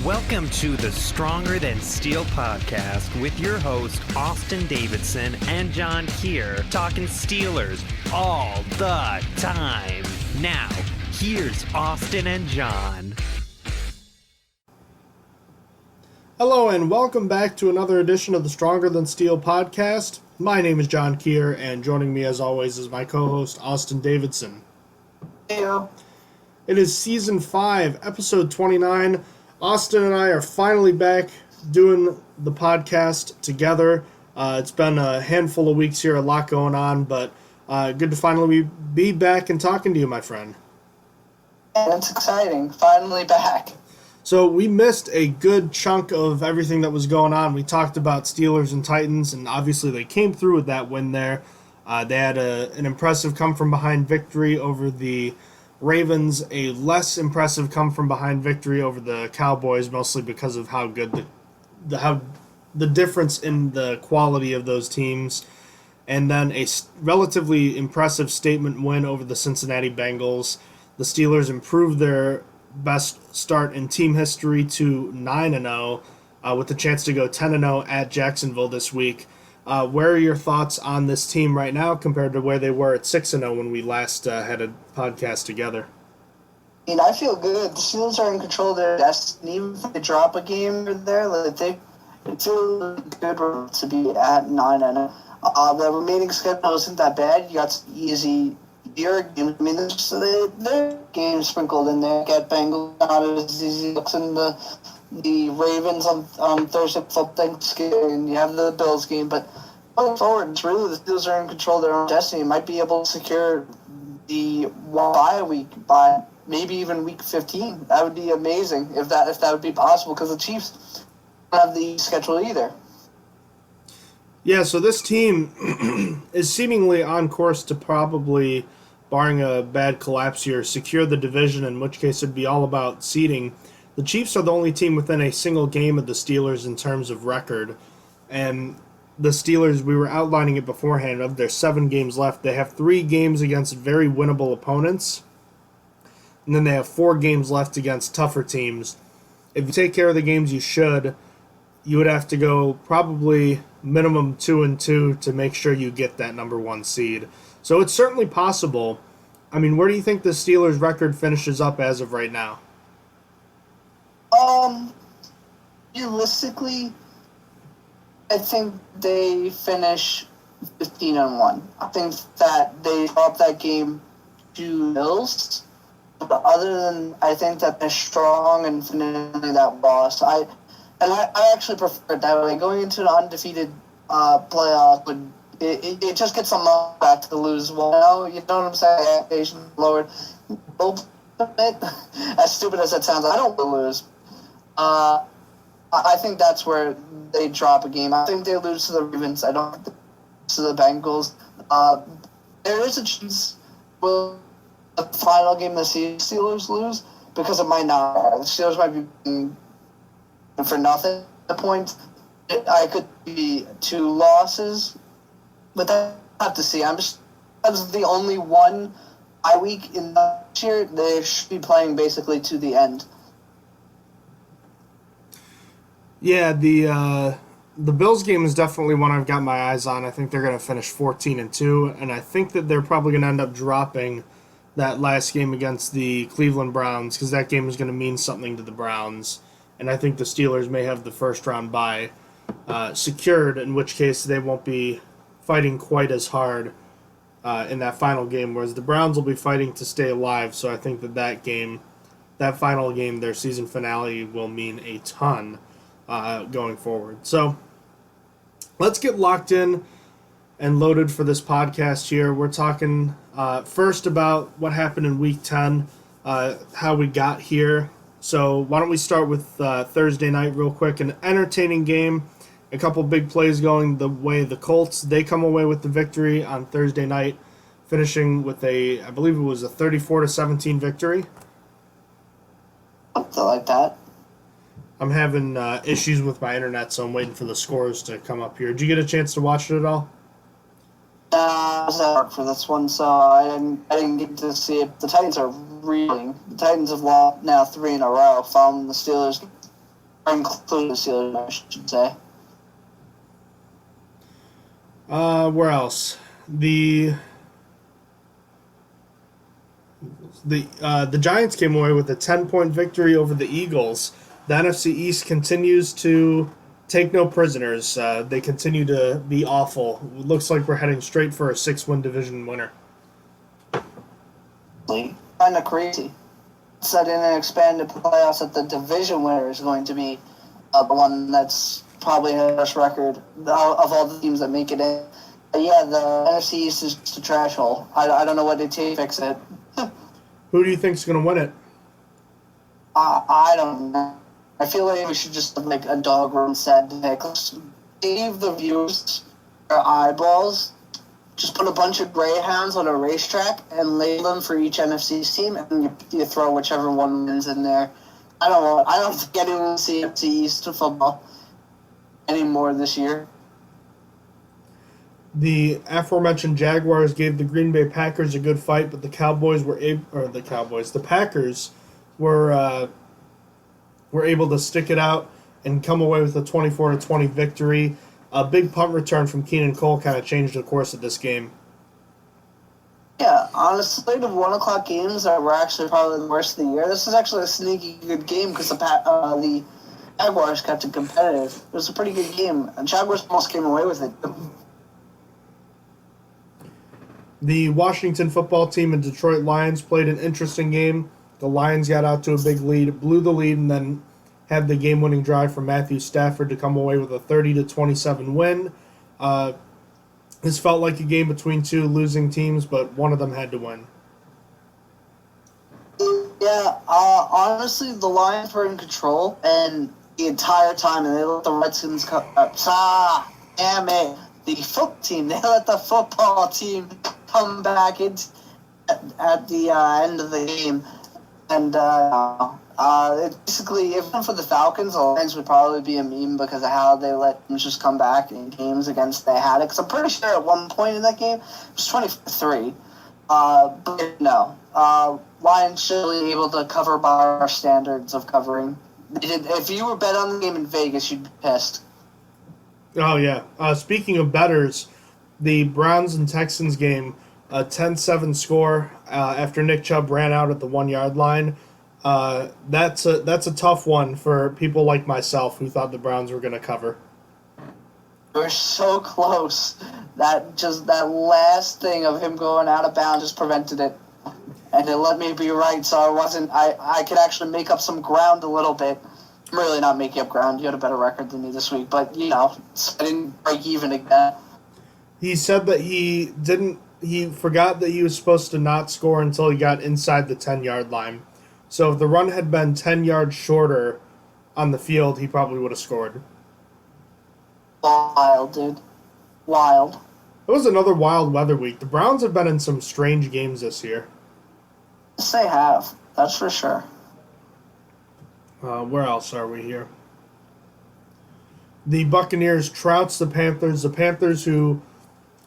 Welcome to the Stronger Than Steel podcast with your host, Austin Davidson and John Keir, talking Steelers all the time. Now, here's Austin and John. Hello and welcome back to another edition of the Stronger Than Steel podcast. My name is John Keir, and joining me as always is my co-host, Austin Davidson. Heyo. It is Season 5, Episode 29. Austin and I are finally back doing the podcast together. It's been a handful of weeks here, a lot going on, but good to finally be back and talking to you, my friend. And it's exciting. Finally back. So we missed a good chunk of everything that was going on. We talked about Steelers and Titans, and obviously they came through with that win there. They had an impressive come-from-behind victory over the Ravens, a less impressive come-from-behind victory over the Cowboys, mostly because of how good the difference in the quality of those teams. And then a relatively impressive statement win over the Cincinnati Bengals. The Steelers improved their best start in team history to 9-0, with the chance to go 10-0 at Jacksonville this week. Where are your thoughts on this team right now compared to where they were at 6-0 when we last had a podcast together? I feel good. The Steelers are in control of their destiny. Even if they drop a game or there, it feels good to be at 9-0. The remaining schedule isn't that bad. You got some easier games. I mean, there's games sprinkled in there. Get Bengals not as easy looks in the Ravens on Thursday for Thanksgiving, and you have the Bills game. But going forward, it's really the Steelers are in control of their own destiny. Might be able to secure the bye week by maybe even week 15. That would be amazing if that would be possible, because the Chiefs don't have the schedule either. Yeah, so this team is seemingly on course to probably, barring a bad collapse here, secure the division, in which case it'd be all about seeding. The Chiefs are the only team within a single game of the Steelers in terms of record. And the Steelers, we were outlining it beforehand, of their 7 games left, they have 3 games against very winnable opponents. And then they have 4 games left against tougher teams. If you take care of the games you should, you would have to go probably minimum 2-2 to make sure you get that number 1 seed. So it's certainly possible. I mean, where do you think the Steelers' record finishes up as of right now? Realistically, I think they finish 15-1. I think that they dropped that game to Bills. But other than, I think that they're strong and finishing that loss. I actually prefer it that way. Going into an undefeated playoff it just gets them back to lose. Well, you know what I'm saying? Expectations lowered. As stupid as that sounds, I don't want to lose. I think that's where they drop a game. I think they lose to the Ravens. I don't think they lose to the Bengals. There is a chance the final game the Steelers lose, because it might not. The Steelers might be for nothing at the point. I could be 2 losses, but I have to see. That's the only one bye week in this year. They should be playing basically to the end. Yeah, the Bills game is definitely one I've got my eyes on. I think they're going to finish 14-2, and I think that they're probably going to end up dropping that last game against the Cleveland Browns, because that game is going to mean something to the Browns, and I think the Steelers may have the first round bye secured, in which case they won't be fighting quite as hard in that final game, whereas the Browns will be fighting to stay alive. So I think that final game, their season finale, will mean a ton going forward. So let's get locked in and loaded for this podcast here. We're talking first about what happened in Week 10, how we got here. So why don't we start with Thursday night real quick. An entertaining game, a couple big plays going the way the Colts. They come away with the victory on Thursday night, finishing with I believe it was a 34-17 victory. Something like that. I'm having issues with my internet, so I'm waiting for the scores to come up here. Did you get a chance to watch it at all? I was at work for this one, so I didn't get to see it. The Titans are reeling. The Titans have lost now 3 in a row following the Steelers. including the Steelers, I should say. Where else? The Giants came away with a 10-point victory over the Eagles. The NFC East continues to take no prisoners. They continue to be awful. It looks like we're heading straight for a 6-win division winner. Kind of crazy. Said in an expanded playoffs that the division winner is going to be the one that's probably the best record of all the teams that make it in. But yeah, the NFC East is just a trash hole. I don't know what it takes to fix it. Who do you think's going to win it? I don't know. I feel like we should just have like a dog room set pick. Let's save the viewers their eyeballs. Just put a bunch of greyhounds on a racetrack and label them for each NFC team, and you throw whichever one wins in there. I don't think anyone will see NFC East football anymore this year. The aforementioned Jaguars gave the Green Bay Packers a good fight, but the Packers were able to stick it out and come away with a 24-20 victory. A big punt return from Keenan Cole kind of changed the course of this game. Yeah, on a slate of 1 o'clock games that were actually probably the worst of the year, this is actually a sneaky good game because the Jaguars kept it competitive. It was a pretty good game. The Jaguars almost came away with it. The Washington football team and Detroit Lions played an interesting game. The Lions got out to a big lead, blew the lead, and then had the game-winning drive from Matthew Stafford to come away with a 30-27 win. This felt like a game between two losing teams, but one of them had to win. Yeah, honestly, the Lions were in control, and the entire time, and they let the Redskins come up. Damn it. The football team, they let the football team come back at the end of the game. And basically, even for the Falcons, the Lions would probably be a meme because of how they let them just come back in games against they had it. Because I'm pretty sure at one point in that game, it was 23. But no. Lions should be able to cover by our standards of covering. If you were bet on the game in Vegas, you'd be pissed. Oh, yeah. Speaking of bettors, the Browns and Texans game, a 10-7 score after Nick Chubb ran out at the 1-yard line. That's a tough one for people like myself who thought the Browns were going to cover. We're so close. That last thing of him going out of bounds just prevented it. And it let me be right, so I could actually make up some ground a little bit. I'm really not making up ground. You had a better record than me this week, but, I didn't break even again. He said that he forgot that he was supposed to not score until he got inside the 10-yard line. So if the run had been 10 yards shorter on the field, he probably would have scored. Wild, dude. Wild. It was another wild weather week. The Browns have been in some strange games this year. Yes, they have. That's for sure. Where else are we here? The Buccaneers trounced the Panthers. The Panthers, who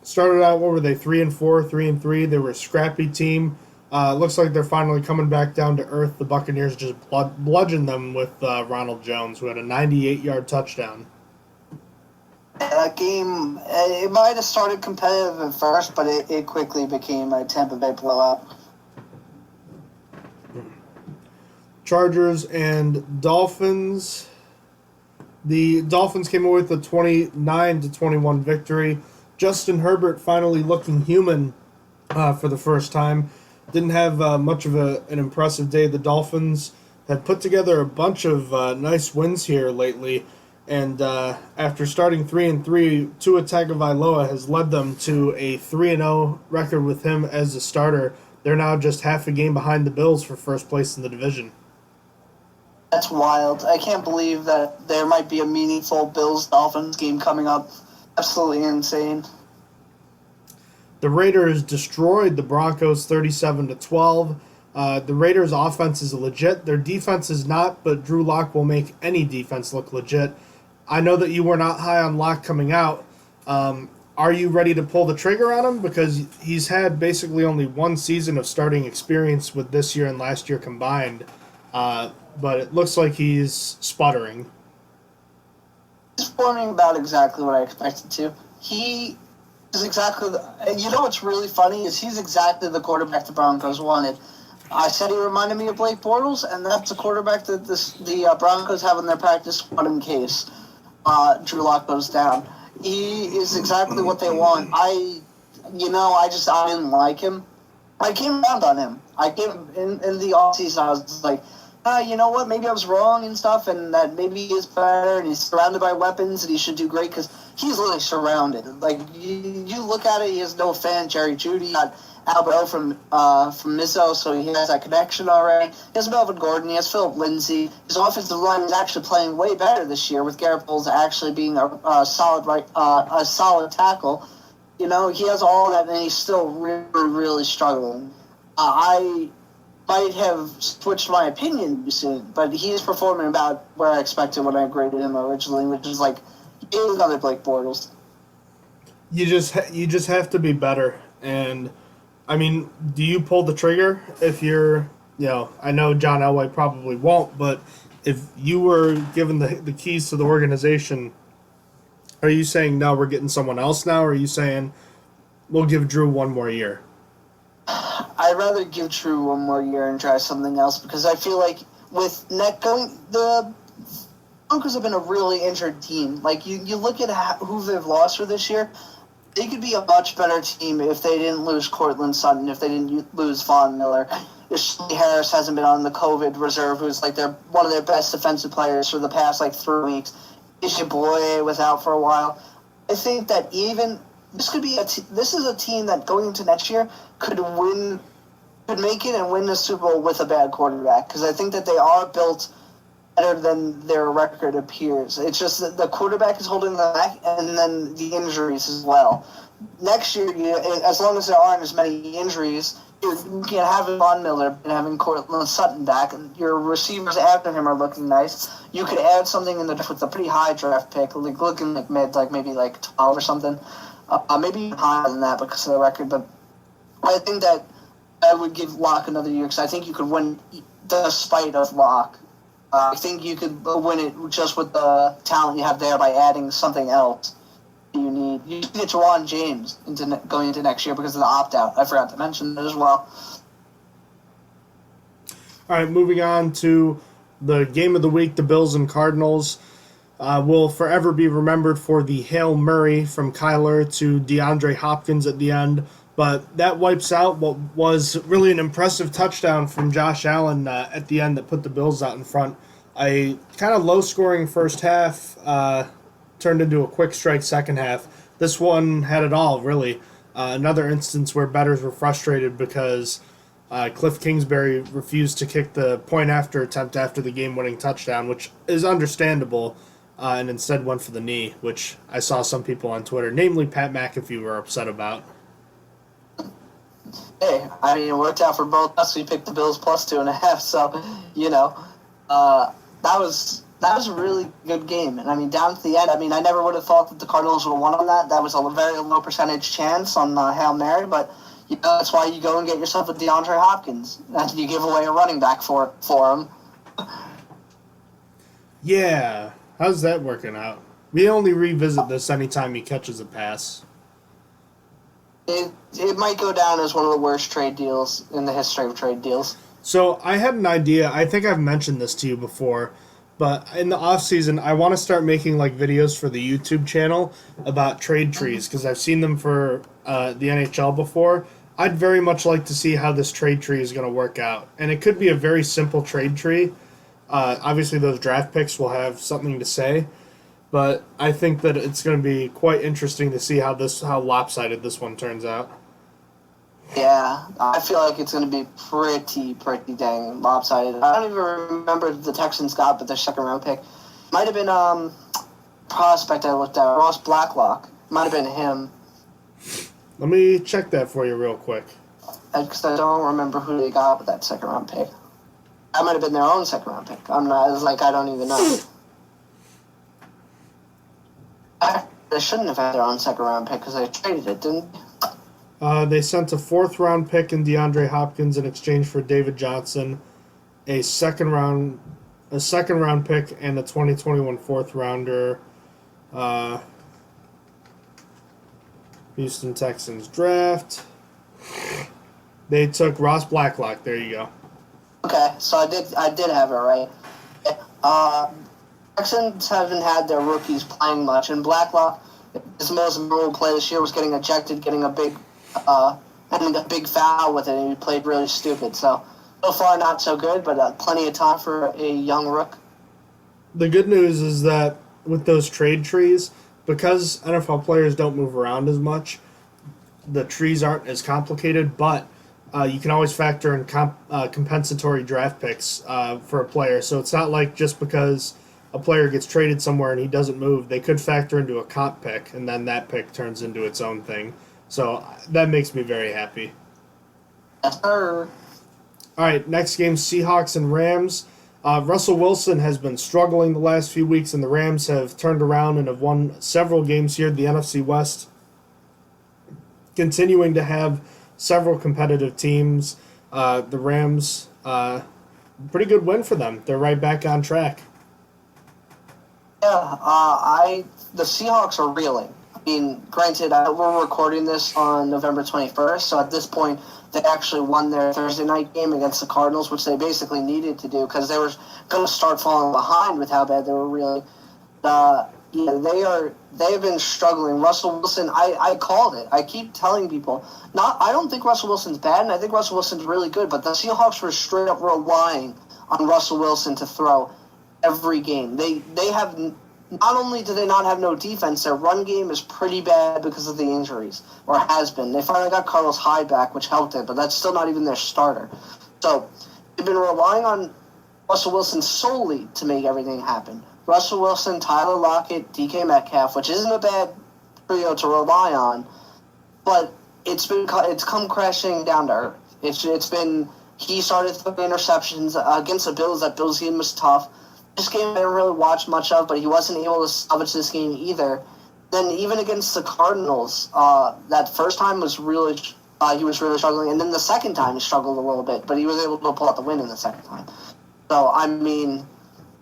started out, 3-4, 3-3. They were a scrappy team. Looks like they're finally coming back down to earth. The Buccaneers just bludgeoned them with Ronald Jones, who had a 98-yard touchdown. That game, it might have started competitive at first, but it quickly became a Tampa Bay blowout. Chargers and Dolphins. The Dolphins came away with a 29-21 victory. Justin Herbert finally looking human for the first time. Didn't have much of an impressive day. The Dolphins have put together a bunch of nice wins here lately, and after starting 3-3, Tua Tagovailoa has led them to a 3-0 record with him as the starter. They're now just half a game behind the Bills for first place in the division. That's wild. I can't believe that there might be a meaningful Bills-Dolphins game coming up. Absolutely insane. The Raiders destroyed the Broncos 37-12. The Raiders' offense is legit. Their defense is not, but Drew Lock will make any defense look legit. I know that you were not high on Lock coming out. Are you ready to pull the trigger on him? Because he's had basically only one season of starting experience with this year and last year combined. But it looks like he's sputtering. performing about exactly what I expected to. He is exactly you know what's really funny is he's exactly the quarterback the Broncos wanted. I said he reminded me of Blake Bortles, and that's the quarterback that the Broncos have in their practice squad in case Drew Lock goes down. He is exactly what they want. I didn't like him. I came around on him. I came in the offseason. I was like, you know what? Maybe I was wrong and stuff, and that maybe he is better, and he's surrounded by weapons, and he should do great because he's literally surrounded. Like you look at it, he has no fan. Jerry Jeudy, got Albert from Mizzo, so he has that connection already. He has Melvin Gordon. He has Philip Lindsay. His offensive line is actually playing way better this year, with Garrett Bowles actually being a solid tackle. You know, he has all that, and he's still really, really struggling. I might have switched my opinion soon, but he is performing about where I expected when I graded him originally, which is like, he is another Blake Bortles. You just have to be better. And, I mean, do you pull the trigger if you're, I know John Elway probably won't, but if you were given the keys to the organization, are you saying, no, we're getting someone else now, or are you saying, we'll give Drew one more year? I'd rather give Drew one more year and try something else, because I feel like with the Broncos have been a really injured team. Like, you look at who they've lost for this year, they could be a much better team if they didn't lose Cortland Sutton, if they didn't lose Von Miller. If Shelby Harris hasn't been on the COVID reserve, who's like one of their best defensive players for the past 3 weeks. Isha Boye was out for a while. I think that even this could be this is a team that going into next year could make it and win the Super Bowl with a bad quarterback, because I think that they are built better than their record appears. It's just that the quarterback is holding them back, and then the injuries as well. Next year, as long as there aren't as many injuries, you can have Von Miller and having Cortland Sutton back, and your receivers after him are looking nice. You could add something in the draft with a pretty high draft pick, looking like mid, maybe 12 or something. Maybe higher than that because of the record, but I think that I would give Locke another year, because I think you could win despite of Locke. I think you could win it just with the talent you have there by adding something else you need. You can get Jawan James going into next year because of the opt-out. I forgot to mention that as well. All right, moving on to the game of the week, the Bills and Cardinals. Will forever be remembered for the Hail Murray from Kyler to DeAndre Hopkins at the end, but that wipes out what was really an impressive touchdown from Josh Allen at the end that put the Bills out in front. A kind of low-scoring first half turned into a quick strike second half. This one had it all, really. Another instance where bettors were frustrated because Cliff Kingsbury refused to kick the point-after attempt after the game-winning touchdown, which is understandable, and instead went for the knee, which I saw some people on Twitter, namely Pat McAfee, were upset about. Hey, I mean, it worked out for both us. We picked the Bills plus 2.5, so, that was a really good game. And, I mean, down to the end, I mean, I never would have thought that the Cardinals would have won on that. That was a very low percentage chance on Hail Mary, but, that's why you go and get yourself a DeAndre Hopkins. And you give away a running back for him. Yeah, how's that working out? We only revisit this anytime he catches a pass. It might go down as one of the worst trade deals in the history of trade deals. So I had an idea. I think I've mentioned this to you before, but in the off season, I want to start making videos for the YouTube channel about trade trees, because I've seen them for the NHL before. I'd very much like to see how this trade tree is going to work out, and it could be a very simple trade tree. Obviously, those draft picks will have something to say, but I think that it's going to be quite interesting to see how lopsided this one turns out. Yeah, I feel like it's going to be pretty dang lopsided. I don't even remember the Texans got, but their second-round pick might have been prospect I looked at, Ross Blacklock. Might have been him. Let me check that for you real quick. Because I don't remember who they got with that second-round pick. That might have been their own second-round pick. I don't even know. They shouldn't have had their own second-round pick because they traded it, didn't they? They sent a fourth-round pick in DeAndre Hopkins in exchange for David Johnson, a second-round pick, and a 2021 fourth-rounder. Houston Texans draft. They took Ross Blacklock. There you go. Okay, so I did have it right. Texans haven't had their rookies playing much, and Blacklock, his most memorable play this year was getting ejected, getting a big foul with it, and he played really stupid. So far not so good, but plenty of time for a young rook. The good news is that with those trade trees, because NFL players don't move around as much, the trees aren't as complicated, but you can always factor in compensatory draft picks for a player. So it's not like just because a player gets traded somewhere and he doesn't move, they could factor into a comp pick, and then that pick turns into its own thing. So that makes me very happy. Yes, sir. All right, next game, Seahawks and Rams. Russell Wilson has been struggling the last few weeks, and the Rams have turned around and have won several games here in the NFC West, continuing to have several competitive teams. The Rams, pretty good win for them. They're right back on track. Yeah, the Seahawks are reeling. I mean, granted, we're recording this on November 21st, so at this point, they actually won their Thursday night game against the Cardinals, which they basically needed to do because they were going to start falling behind with how bad they were reeling. They've been struggling. Russell Wilson, I called it. I keep telling people, I don't think Russell Wilson's bad, and I think Russell Wilson's really good, but the Seahawks were straight up relying on Russell Wilson to throw every game. They have, not only do they not have no defense, their run game is pretty bad because of the injuries, or has been. They finally got Carlos Hyde back, which helped it, but that's still not even their starter. So they've been relying on Russell Wilson solely to make everything happen. Russell Wilson, Tyler Lockett, DK Metcalf, which isn't a bad trio to rely on, but it's come crashing down to earth. He started throwing interceptions against the Bills. That Bills game was tough. This game I didn't really watch much of, but he wasn't able to salvage this game either. Then even against the Cardinals, that first time was really he was really struggling, and then the second time he struggled a little bit, but he was able to pull out the win in the second time. So I mean,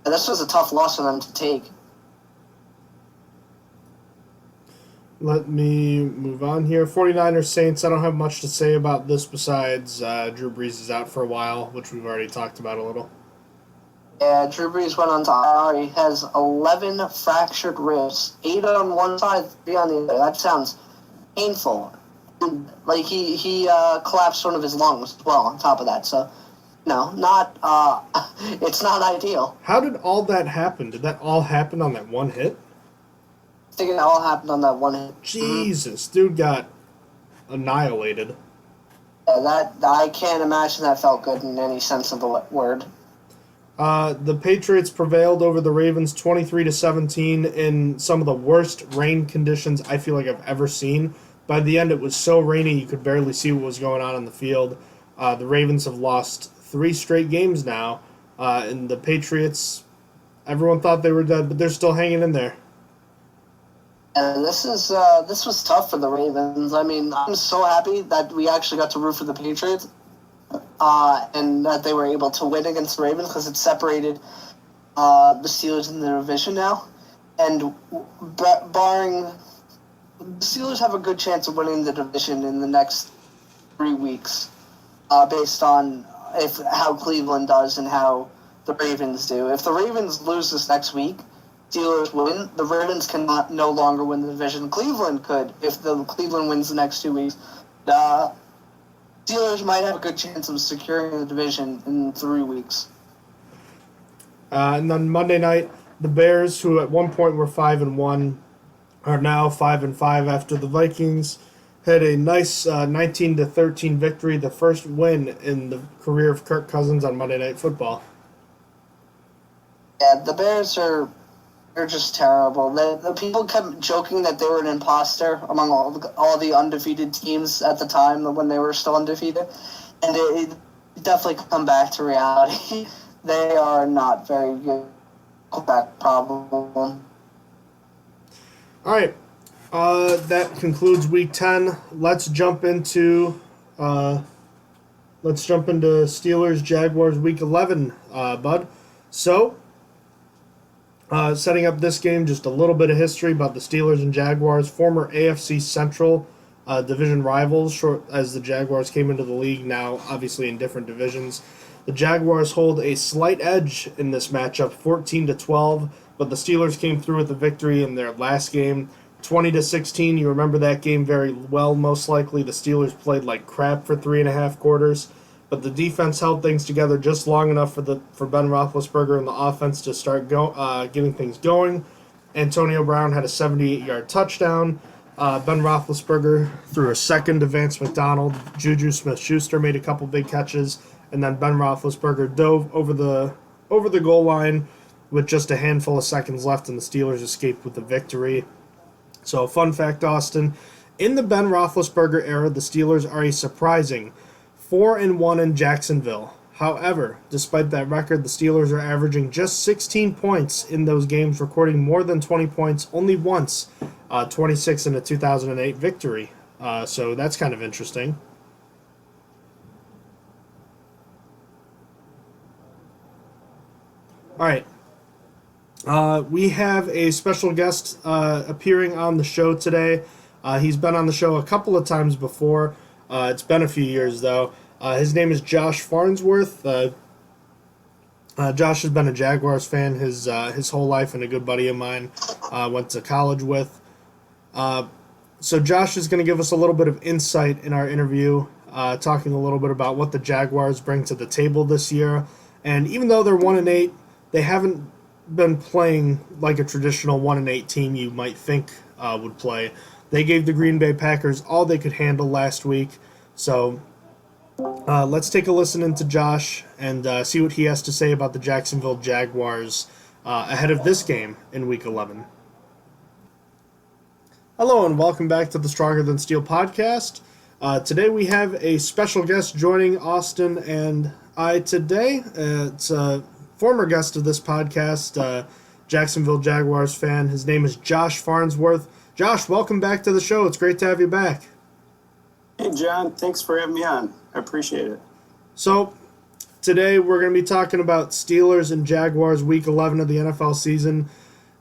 this was a tough loss for them to take. Let me move on here. 49ers Saints, I don't have much to say about this besides Drew Brees is out for a while, which we've already talked about a little. Yeah, Drew Brees went on to IR. He has 11 fractured ribs, 8 on one side, 3 on the other. That sounds painful. And, like, he collapsed one of his lungs as well on top of that. So, it's not ideal. How did all that happen? Did that all happen on that one hit? I think it all happened on that one hit. Jesus, dude got annihilated. Yeah, I can't imagine that felt good in any sense of the word. The Patriots prevailed over the Ravens 23-17 in some of the worst rain conditions I feel like I've ever seen. By the end, it was so rainy you could barely see what was going on the field. The Ravens have lost 3 straight games now, and the Patriots, everyone thought they were dead, but they're still hanging in there. And this was tough for the Ravens. I mean, I'm so happy that we actually got to root for the Patriots. And that they were able to win against the Ravens because it separated the Steelers in the division now. And barring, the Steelers have a good chance of winning the division in the next 3 weeks, based on how Cleveland does and how the Ravens do. If the Ravens lose this next week, Steelers win. The Ravens cannot no longer win the division. Cleveland could if the Cleveland wins the next 2 weeks. Steelers might have a good chance of securing the division in 3 weeks. And then Monday night, the Bears, who at one point were 5-1, are now 5-5 after the Vikings had a nice 19-13 victory, the first win in the career of Kirk Cousins on Monday Night Football. Yeah, the Bears they're just terrible. The people kept joking that they were an imposter among all the undefeated teams at the time when they were still undefeated, and it definitely come back to reality. They are not very good. Quarterback problem. All right, that concludes Week 10. Let's jump into Steelers Jaguars Week 11, bud. So. Setting up this game, just a little bit of history about the Steelers and Jaguars, former AFC Central division rivals, short as the Jaguars came into the league, now obviously in different divisions. The Jaguars hold a slight edge in this matchup, 14-12, but the Steelers came through with the victory in their last game, 20-16. You remember that game very well, most likely. The Steelers played like crap for 3.5 quarters, but the defense held things together just long enough for Ben Roethlisberger and the offense to start getting things going. Antonio Brown had a 78-yard touchdown. Ben Roethlisberger threw a second to Vance McDonald. Juju Smith-Schuster made a couple big catches, and then Ben Roethlisberger dove over the goal line with just a handful of seconds left, and the Steelers escaped with the victory. So, fun fact, Austin, in the Ben Roethlisberger era, the Steelers are a surprising 4-1 in Jacksonville. However, despite that record, the Steelers are averaging just 16 points in those games, recording more than 20 points only once, 26 in a 2008 victory. So that's kind of interesting. All right. We have a special guest appearing on the show today. He's been on the show a couple of times before. It's been a few years, though. His name is Josh Farnsworth. Josh has been a Jaguars fan his whole life and a good buddy of mine. Went to college with. So Josh is going to give us a little bit of insight in our interview, talking a little bit about what the Jaguars bring to the table this year. And even though they're 1-8, they haven't been playing like a traditional 1-8 team you might think would play. They gave the Green Bay Packers all they could handle last week. So let's take a listen into Josh and see what he has to say about the Jacksonville Jaguars ahead of this game in Week 11. Hello and welcome back to the Stronger Than Steel podcast. Today we have a special guest joining Austin and I today. It's a former guest of this podcast, Jacksonville Jaguars fan. His name is Josh Farnsworth. Josh, welcome back to the show. It's great to have you back. Hey, John. Thanks for having me on. I appreciate it. So, today we're going to be talking about Steelers and Jaguars Week 11 of the NFL season.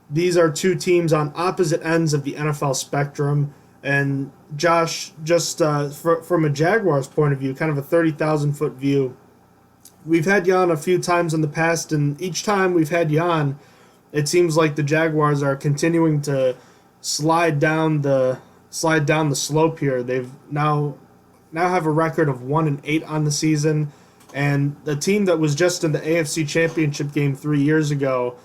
These are two teams on opposite ends of the NFL spectrum. And Josh, just from a Jaguars point of view, kind of a 30,000-foot view, we've had you on a few times in the past, and each time we've had you on, it seems like the Jaguars are continuing to slide down the slope here. They've now have a record of 1-8 on the season, and the team that was just in the AFC Championship game 3 years ago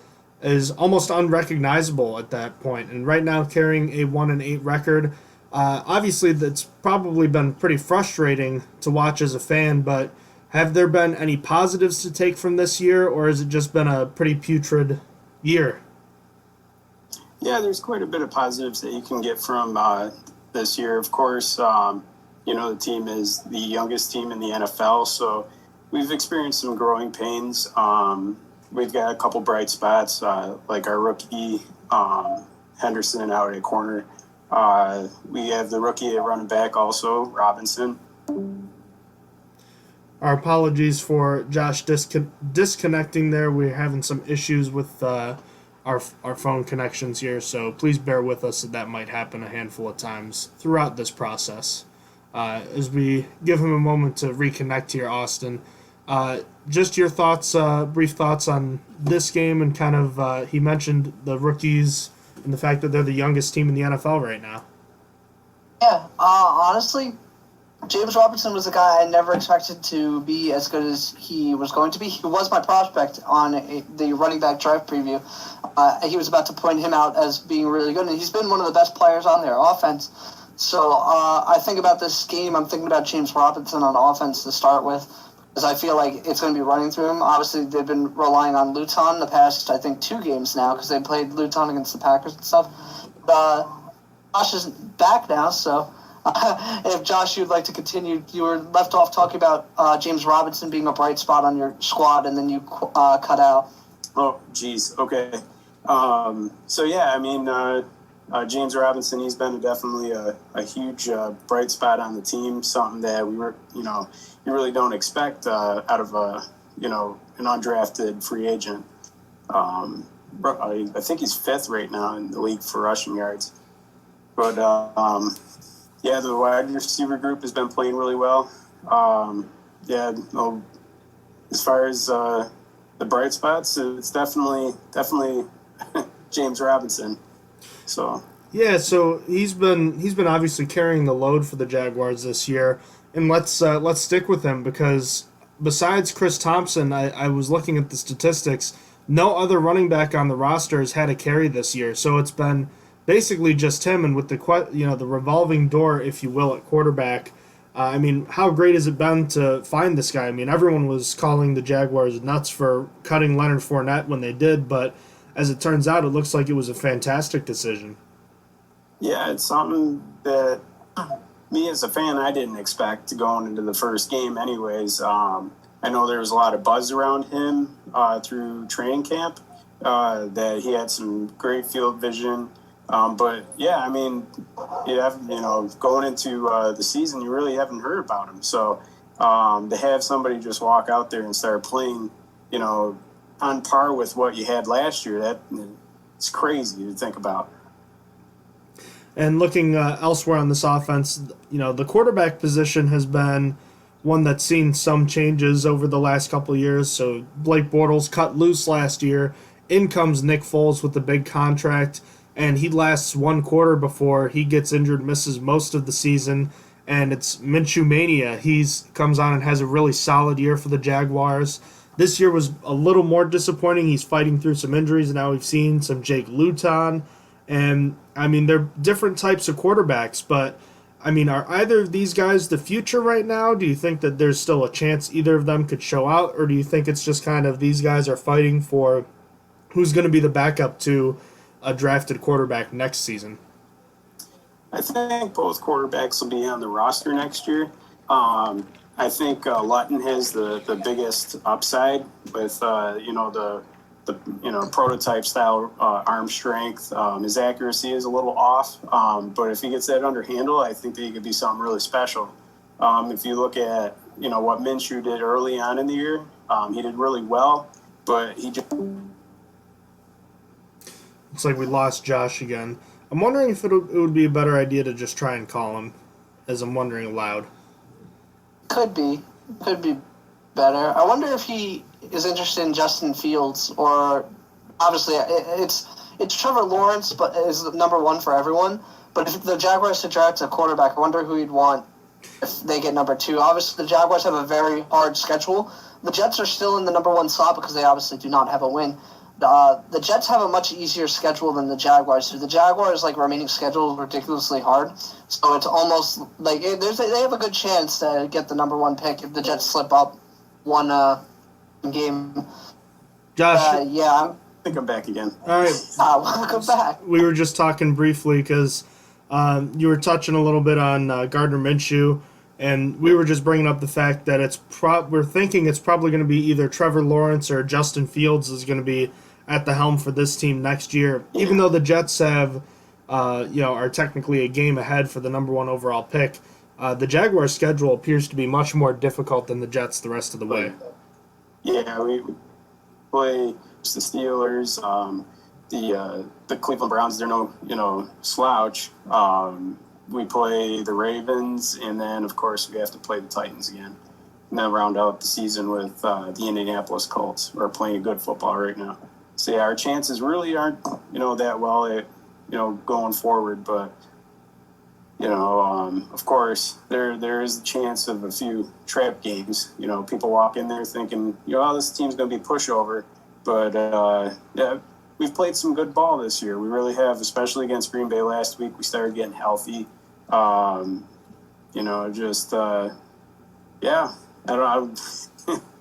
is almost unrecognizable at that point. And right now, carrying a 1-8 record, obviously that's probably been pretty frustrating to watch as a fan. But have there been any positives to take from this year, or has it just been a pretty putrid year? Yeah, there's quite a bit of positives that you can get from this year. Of course, the team is the youngest team in the NFL, so we've experienced some growing pains. We've got a couple bright spots, like our rookie Henderson out at corner. We have the rookie at running back also, Robinson. Our apologies for Josh disconnecting there. We're having some issues with our phone connections here, so please bear with us that might happen a handful of times throughout this process. As we give him a moment to reconnect here, Austin, just your thoughts, brief thoughts on this game, and kind of he mentioned the rookies and the fact that they're the youngest team in the NFL right now. Yeah, honestly, James Robinson was a guy I never expected to be as good as he was going to be. He was my prospect on the running back drive preview. He was about to point him out as being really good, and he's been one of the best players on their offense. So I think about this game, I'm thinking about James Robinson on offense to start with, because I feel like it's going to be running through him. Obviously, they've been relying on Luton the past, I think, 2 games now, because they played Luton against the Packers and stuff. Josh is back now, so if Josh, you'd like to continue, you were left off talking about James Robinson being a bright spot on your squad, and then you cut out. Oh, geez. Okay. James Robinson, he's been definitely a huge bright spot on the team, something that you really don't expect out of an undrafted free agent. I think he's 5th right now in the league for rushing yards. But yeah, the wide receiver group has been playing really well. As far as the bright spots, it's definitely James Robinson. So yeah, so he's been obviously carrying the load for the Jaguars this year, and let's stick with him because besides Chris Thompson, I was looking at the statistics. No other running back on the roster has had a carry this year, so it's been basically just him. And with the revolving door, if you will, at quarterback. I mean, how great has it been to find this guy? I mean, everyone was calling the Jaguars nuts for cutting Leonard Fournette when they did, but as it turns out, it looks like it was a fantastic decision. Yeah, it's something that me as a fan, I didn't expect going into the first game anyways. I know there was a lot of buzz around him through training camp, that he had some great field vision. But yeah, I mean, going into the season, you really haven't heard about him. So to have somebody just walk out there and start playing, on par with what you had last year, it's crazy to think about. And looking elsewhere on this offense, the quarterback position has been one that's seen some changes over the last couple of years. So Blake Bortles cut loose last year. In comes Nick Foles with the big contract, and he lasts one quarter before he gets injured, misses most of the season, and it's Minshew mania. He comes on and has a really solid year for the Jaguars. This year was a little more disappointing. He's fighting through some injuries. Now we've seen some Jake Luton, and I mean, they're different types of quarterbacks, but I mean, are either of these guys the future right now? Do you think that there's still a chance either of them could show out, or do you think it's just kind of these guys are fighting for who's going to be the backup to a drafted quarterback next season? I think both quarterbacks will be on the roster next year. I think Luton has the biggest upside with the prototype style arm strength. His accuracy is a little off, but if he gets that under handle, I think that he could be something really special. If you look at what Minshew did early on in the year, he did really well, but he just looks like we lost Josh again. I'm wondering if it would be a better idea to just try and call him, as I'm wondering aloud. Could be better. I wonder if he is interested in Justin Fields, or obviously it's Trevor Lawrence, but is number one for everyone. But if the Jaguars to draft a quarterback, I wonder who he'd want if they get number 2. Obviously, the Jaguars have a very hard schedule. The Jets are still in the number 1 slot because they obviously do not have a win. The Jets have a much easier schedule than the Jaguars do. The Jaguars' remaining schedule is ridiculously hard, so it's almost like they have a good chance to get the number 1 pick if the Jets slip up one game. Josh, I think I'm back again. All right, welcome back. We were just talking briefly because you were touching a little bit on Gardner Minshew, and we were just bringing up the fact that we're thinking it's probably going to be either Trevor Lawrence or Justin Fields is going to be at the helm for this team next year. Yeah. Even though the Jets are technically a game ahead for the number 1 overall pick, the Jaguars' schedule appears to be much more difficult than the Jets the rest of the way. Yeah, we play the Steelers, the Cleveland Browns. They're no slouch. We play the Ravens, and then of course we have to play the Titans again, and then round out the season with the Indianapolis Colts. We're playing good football right now. So yeah, our chances really aren't that well at going forward, but of course there is a chance of a few trap games. People walk in there thinking this team's going to be pushover, but yeah, we've played some good ball this year. We really have, especially against Green Bay last week. We started getting healthy.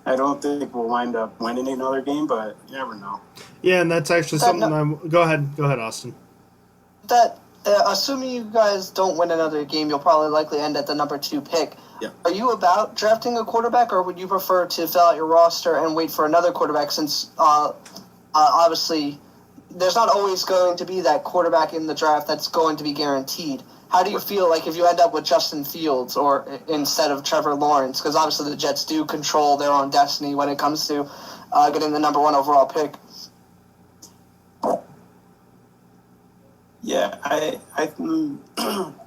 I don't think we'll wind up winning another game, but you never know. Yeah, and that's actually something Go ahead, Austin. Assuming you guys don't win another game, you'll probably likely end at the number 2 pick. Yeah. Are you about drafting a quarterback, or would you prefer to fill out your roster and wait for another quarterback, since obviously there's not always going to be that quarterback in the draft that's going to be guaranteed? How do you feel like if you end up with Justin Fields or instead of Trevor Lawrence? Because obviously the Jets do control their own destiny when it comes to getting the number 1 overall pick. Yeah,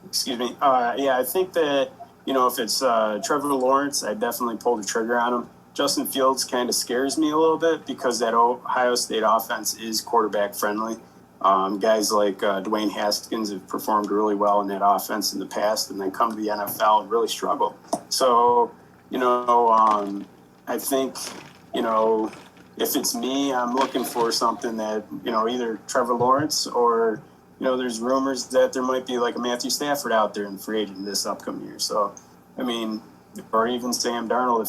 excuse me. I think that, if it's Trevor Lawrence, I definitely pull the trigger on him. Justin Fields kind of scares me a little bit because that Ohio State offense is quarterback friendly. Guys like Dwayne Haskins have performed really well in that offense in the past, and they come to the NFL and really struggle. So, I think, if it's me, I'm looking for something that, either Trevor Lawrence or, there's rumors that there might be like a Matthew Stafford out there in free agent this upcoming year. So, or even Sam Darnold,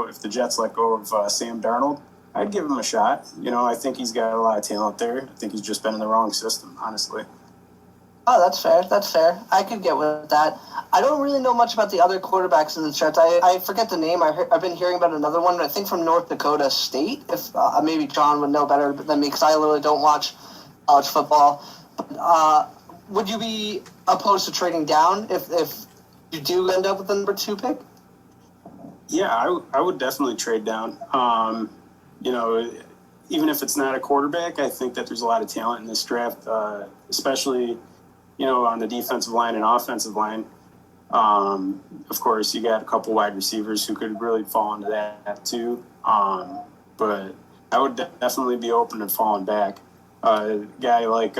if the Jets let go of Sam Darnold, I'd give him a shot. I think he's got a lot of talent there. I think he's just been in the wrong system, honestly. Oh, that's fair. That's fair. I could get with that. I don't really know much about the other quarterbacks in the Jets. I forget the name. I've been hearing about another one, I think from North Dakota State. If maybe John would know better than me, because I literally don't watch college football. Would you be opposed to trading down if you do end up with the number 2 pick? Yeah, I would definitely trade down. Even if it's not a quarterback, I think that there's a lot of talent in this draft, especially, on the defensive line and offensive line. Of course, you got a couple wide receivers who could really fall into that too. But I would definitely be open to falling back. A guy like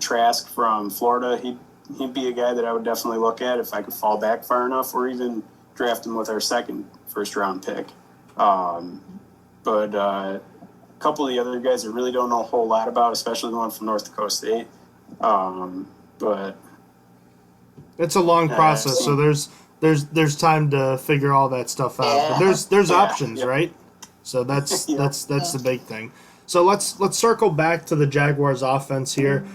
Trask from Florida, he'd be a guy that I would definitely look at if I could fall back far enough, or even draft him with our second first-round pick. But a couple of the other guys I really don't know a whole lot about, especially the one from North Dakota State. But it's a long process, so there's time to figure all that stuff out. But there's options, right? So that's that's the big thing. So let's circle back to the Jaguars offense here,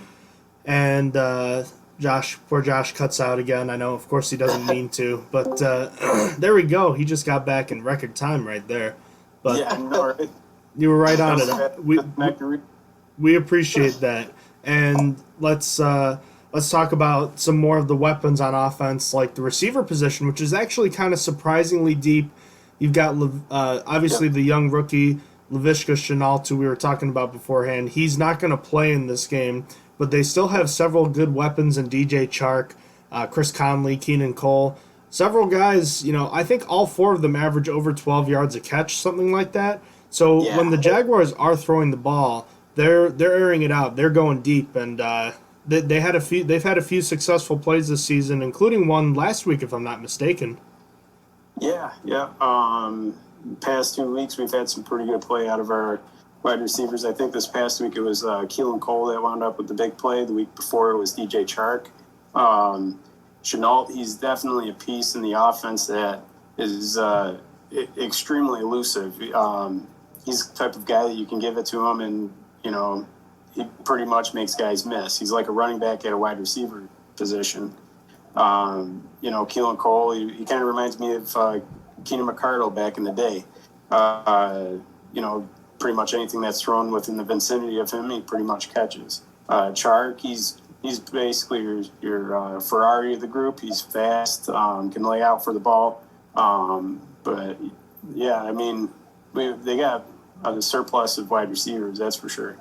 and poor Josh cuts out again. I know, of course, he doesn't mean to, but there we go. He just got back in record time right there. But right? You were right on it. We appreciate that, and let's talk about some more of the weapons on offense, like the receiver position, which is actually kind of surprisingly deep. You've got obviously the young rookie Laviska Shenault, who we were talking about beforehand. He's not going to play in this game, but they still have several good weapons in DJ Chark, Chris Conley, Keenan Cole. Several guys, I think all 4 of them average over 12 yards a catch, something like that. So when the Jaguars are throwing the ball, they're airing it out. They're going deep, and they've had a few successful plays this season, including one last week, if I'm not mistaken. Yeah. Past 2 weeks, we've had some pretty good play out of our wide receivers. I think this past week it was Keelan Cole that wound up with the big play. The week before it was DJ Chark. Shenault, he's definitely a piece in the offense that is extremely elusive. He's the type of guy that you can give it to him, and he pretty much makes guys miss. He's like a running back at a wide receiver position. Keelan Cole, he kind of reminds me of Keenan McCardle back in the day. Pretty much anything that's thrown within the vicinity of him, he pretty much catches. Chark, he's basically your Ferrari of the group. He's fast, can lay out for the ball. But yeah, they got a surplus of wide receivers, that's for sure.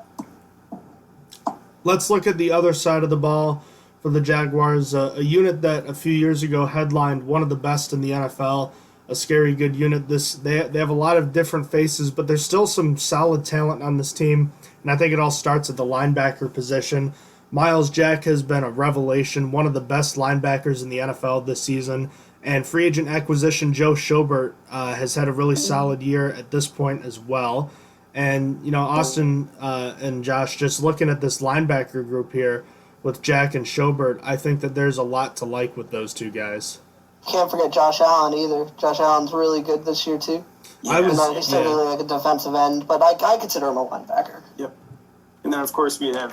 Let's look at the other side of the ball for the Jaguars, a unit that a few years ago headlined one of the best in the NFL, a scary good unit. They have a lot of different faces, but there's still some solid talent on this team, and I think it all starts at the linebacker position. Myles Jack has been a revelation, one of the best linebackers in the NFL this season, and free agent acquisition Joe Schobert has had a really solid year at this point as well. And, Austin and Josh, just looking at this linebacker group here with Jack and Schobert, I think that there's a lot to like with those two guys. Can't forget Josh Allen either. Josh Allen's really good this year too. He's typically like a defensive end, but I consider him a linebacker. Yep. And then, of course, we have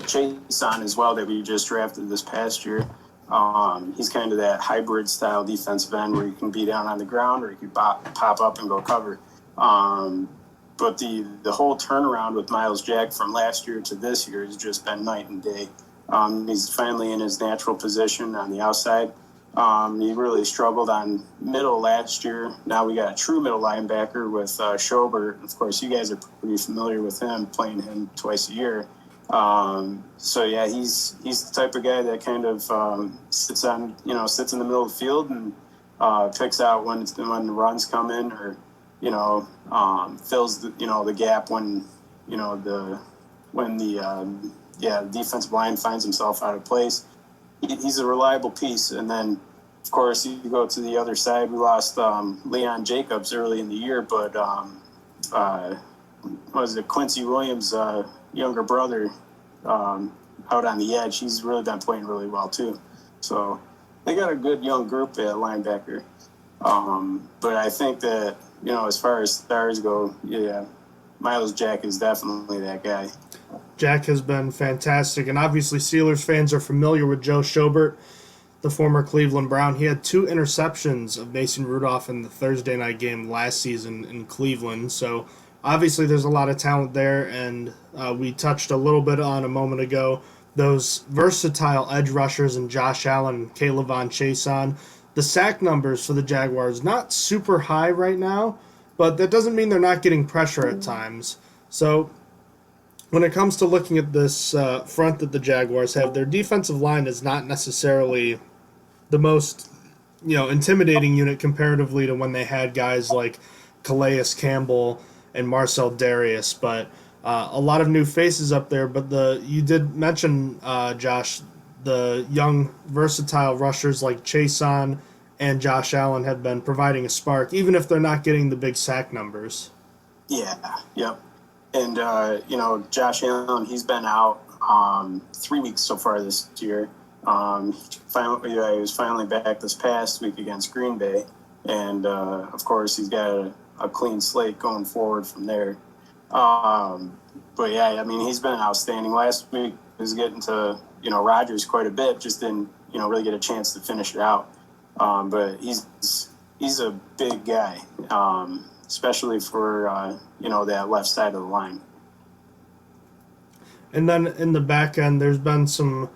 Chase on as well that we just drafted this past year. He's kind of that hybrid style defensive end where you can be down on the ground or you can pop up and go cover. But the whole turnaround with Myles Jack from last year to this year has just been night and day. He's finally in his natural position on the outside. He really struggled on middle last year. Now we got a true middle linebacker with Schobert. Of course, you guys are pretty familiar with him, playing him twice a year. So yeah, he's the type of guy that kind of sits in the middle of the field and picks out when the runs come in, or fills the gap when the defensive line finds himself out of place. He's a reliable piece. And then, of course, you go to the other side. We lost Leon Jacobs early in the year, but Quincy Williams' younger brother out on the edge? He's really been playing really well too. So they got a good young group at linebacker. But I think that, as far as stars go, Miles Jack is definitely that guy. Jack has been fantastic, and obviously Steelers fans are familiar with Joe Schobert, the former Cleveland Brown. He had 2 interceptions of Mason Rudolph in the Thursday night game last season in Cleveland, so obviously there's a lot of talent there, and we touched a little bit on a moment ago those versatile edge rushers in Josh Allen and Caleb Von Chason. The sack numbers for the Jaguars, not super high right now, but that doesn't mean they're not getting pressure at times. So when it comes to looking at this front that the Jaguars have, their defensive line is not necessarily the most intimidating unit comparatively to when they had guys like Calais Campbell and Marcel Darius, but a lot of new faces up there. But you did mention, Josh, the young versatile rushers like Chason and Josh Allen have been providing a spark, even if they're not getting the big sack numbers. Yeah, yep. And, Josh Allen, he's been out 3 weeks so far this year. He was finally back this past week against Green Bay. And, of course, he's got a clean slate going forward from there. But, yeah, I mean, he's been outstanding. Last week he was getting to, Rodgers quite a bit, just didn't, really get a chance to finish it out. But he's a big guy, especially for, that left side of the line. And then in the back end, there's been some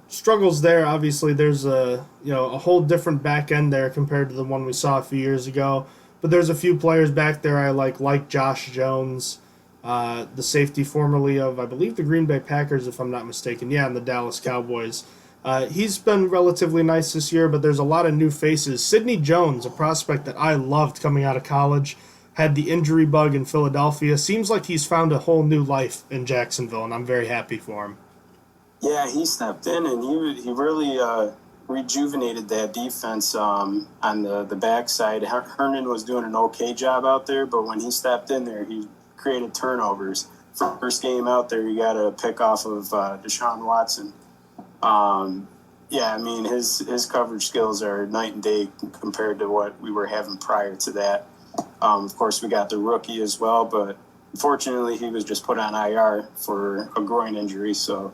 struggles there. Obviously, there's a whole different back end there compared to the one we saw a few years ago. But there's a few players back there I like Josh Jones, the safety formerly of, I believe, the Green Bay Packers, if I'm not mistaken. Yeah, and the Dallas Cowboys. He's been relatively nice this year, but there's a lot of new faces. Sidney Jones, a prospect that I loved coming out of college, had the injury bug in Philadelphia. Seems like he's found a whole new life in Jacksonville, and I'm very happy for him. Yeah, he stepped in, and he really rejuvenated that defense on the backside. Hernan was doing an okay job out there, but when he stepped in there, he created turnovers. First game out there, he got a pick off of Deshaun Watson. His coverage skills are night and day compared to what we were having prior to that. Of course, we got the rookie as well, but unfortunately, he was just put on IR for a groin injury. So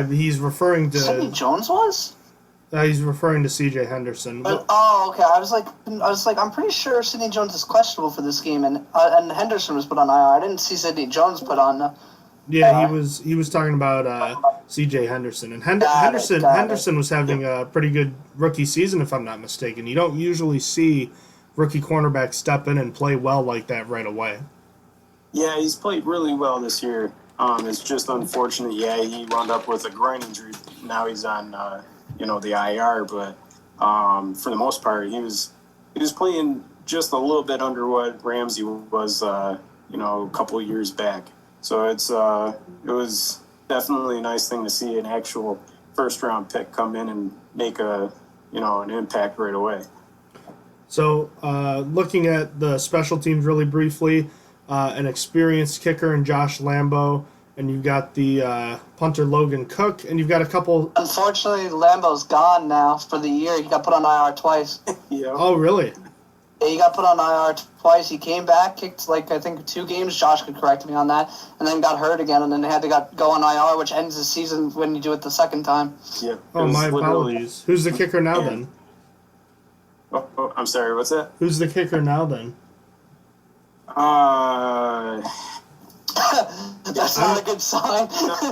he's referring to Sidney Jones was. He's referring to C.J. Henderson. Okay. I was like, I'm pretty sure Sidney Jones is questionable for this game, and Henderson was put on IR. I didn't see Sidney Jones put on. Yeah, he was talking about C.J. Henderson, and Henderson was having a pretty good rookie season, if I'm not mistaken. You don't usually see rookie cornerbacks step in and play well like that right away. Yeah, he's played really well this year. It's just unfortunate. Yeah, he wound up with a groin injury. Now he's on the IR, but for the most part, he was playing just a little bit under what Ramsey was a couple of years back. So it was definitely a nice thing to see an actual first-round pick come in and make an impact right away. So looking at the special teams really briefly, an experienced kicker in Josh Lambo, and you've got the punter Logan Cook, and you've got a couple... Unfortunately, Lambo's gone now for the year. He got put on IR twice. Yeah. Oh, really? Yeah, he got put on IR twice. He came back, kicked, I think 2 games. Josh could correct me on that. And then got hurt again, and then had to go on IR, which ends the season when you do it the second time. Yeah. Oh, my apologies. Who's the kicker now, then? Oh, I'm sorry, what's that? Who's the kicker now, then? That's not a good sign.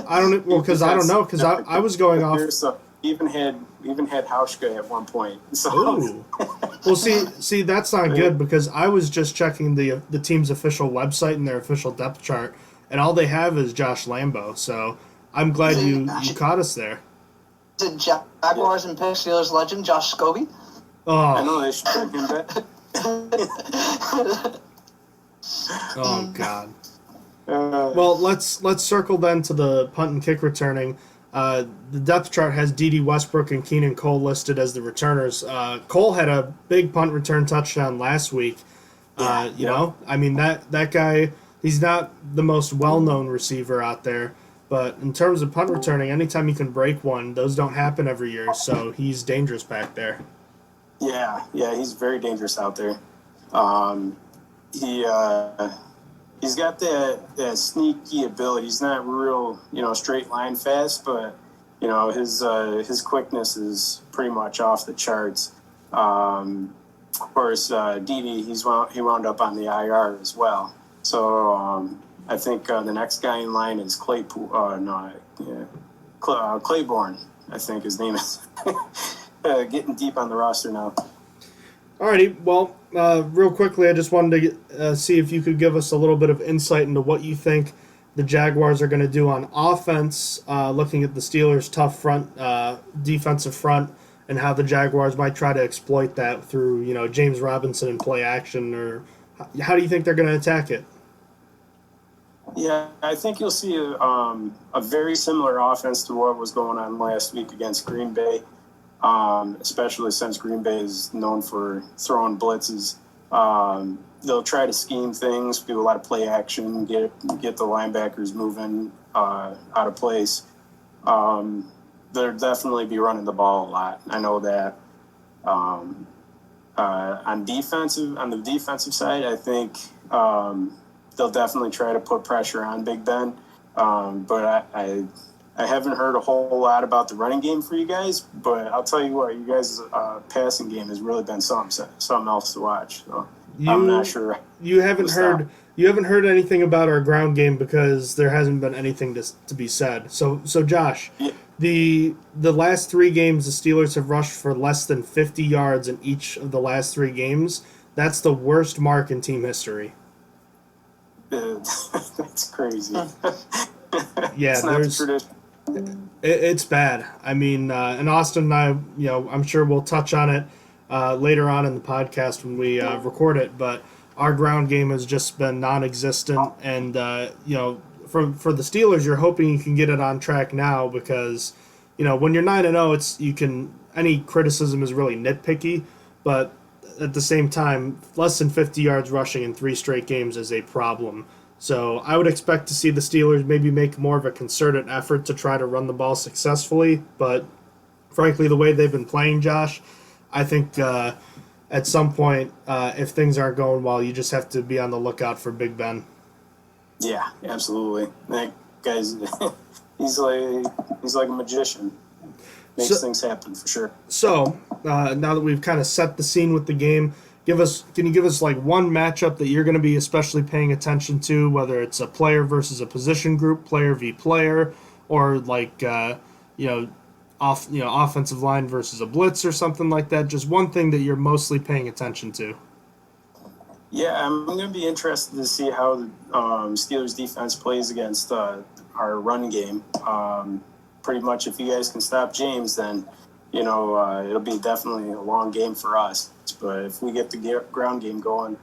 I don't know, because I was going off... Even had Hauschka at one point. So. Ooh. Well, see, that's not good, because I was just checking the team's official website and their official depth chart, and all they have is Josh Lambo. So I'm glad you caught us there. Is it Jaguars and Pick Steelers legend Josh Scobie? I Oh, know they should take him back. oh God. Well, let's circle then to the punt and kick returning. The depth chart has D.D. Westbrook and Keenan Cole listed as the returners. Cole had a big punt return touchdown last week. You know, I mean, that guy, he's not the most well-known receiver out there, but in terms of punt returning, anytime you can break one, those don't happen every year, so he's dangerous back there. Yeah, he's very dangerous out there. He's got that sneaky ability. He's not real, straight line fast, but his quickness is pretty much off the charts. Of course, Dede, he wound up on the IR as well. So I think the next guy in line is Claiborne. I think his name is. Getting deep on the roster now. Alrighty, well, real quickly, I just wanted to see if you could give us a little bit of insight into what you think the Jaguars are going to do on offense, looking at the Steelers' tough defensive front, and how the Jaguars might try to exploit that through, James Robinson and play action, or how do you think they're going to attack it? Yeah, I think you'll see a very similar offense to what was going on last week against Green Bay. Especially since Green Bay is known for throwing blitzes. They'll try to scheme things, do a lot of play action, get the linebackers moving out of place. They'll definitely be running the ball a lot. I know that. On the defensive side, I think they'll definitely try to put pressure on Big Ben. But I haven't heard a whole lot about the running game for you guys, but I'll tell you what, you guys' passing game has really been something else to watch. So I'm not sure. You haven't heard anything about our ground game because there hasn't been anything to be said. So Josh, yeah. the last 3 games, the Steelers have rushed for less than 50 yards in each of the last 3 games. That's the worst mark in team history. That's crazy. Yeah, it's bad. I mean, and Austin and I, I'm sure we'll touch on it later on in the podcast when we record it, but our ground game has just been non-existent, and for the Steelers, you're hoping you can get it on track now because when you're 9-0, any criticism is really nitpicky, but at the same time, less than 50 yards rushing in 3 straight games is a problem. So I would expect to see the Steelers maybe make more of a concerted effort to try to run the ball successfully. But frankly, the way they've been playing, Josh, I think at some point, if things aren't going well, you just have to be on the lookout for Big Ben. Yeah, absolutely. That guy's he's like a magician. Makes things happen for sure. So now that we've kind of set the scene with the game, can you give us like one matchup that you're going to be especially paying attention to, whether it's a player versus a position group, player v player, or like offensive line versus a blitz or something like that? Just one thing that you're mostly paying attention to. Yeah, I'm going to be interested to see how the Steelers defense plays against our run game. Pretty much, if you guys can stop James, then it'll be definitely a long game for us. But if we get the ground game going,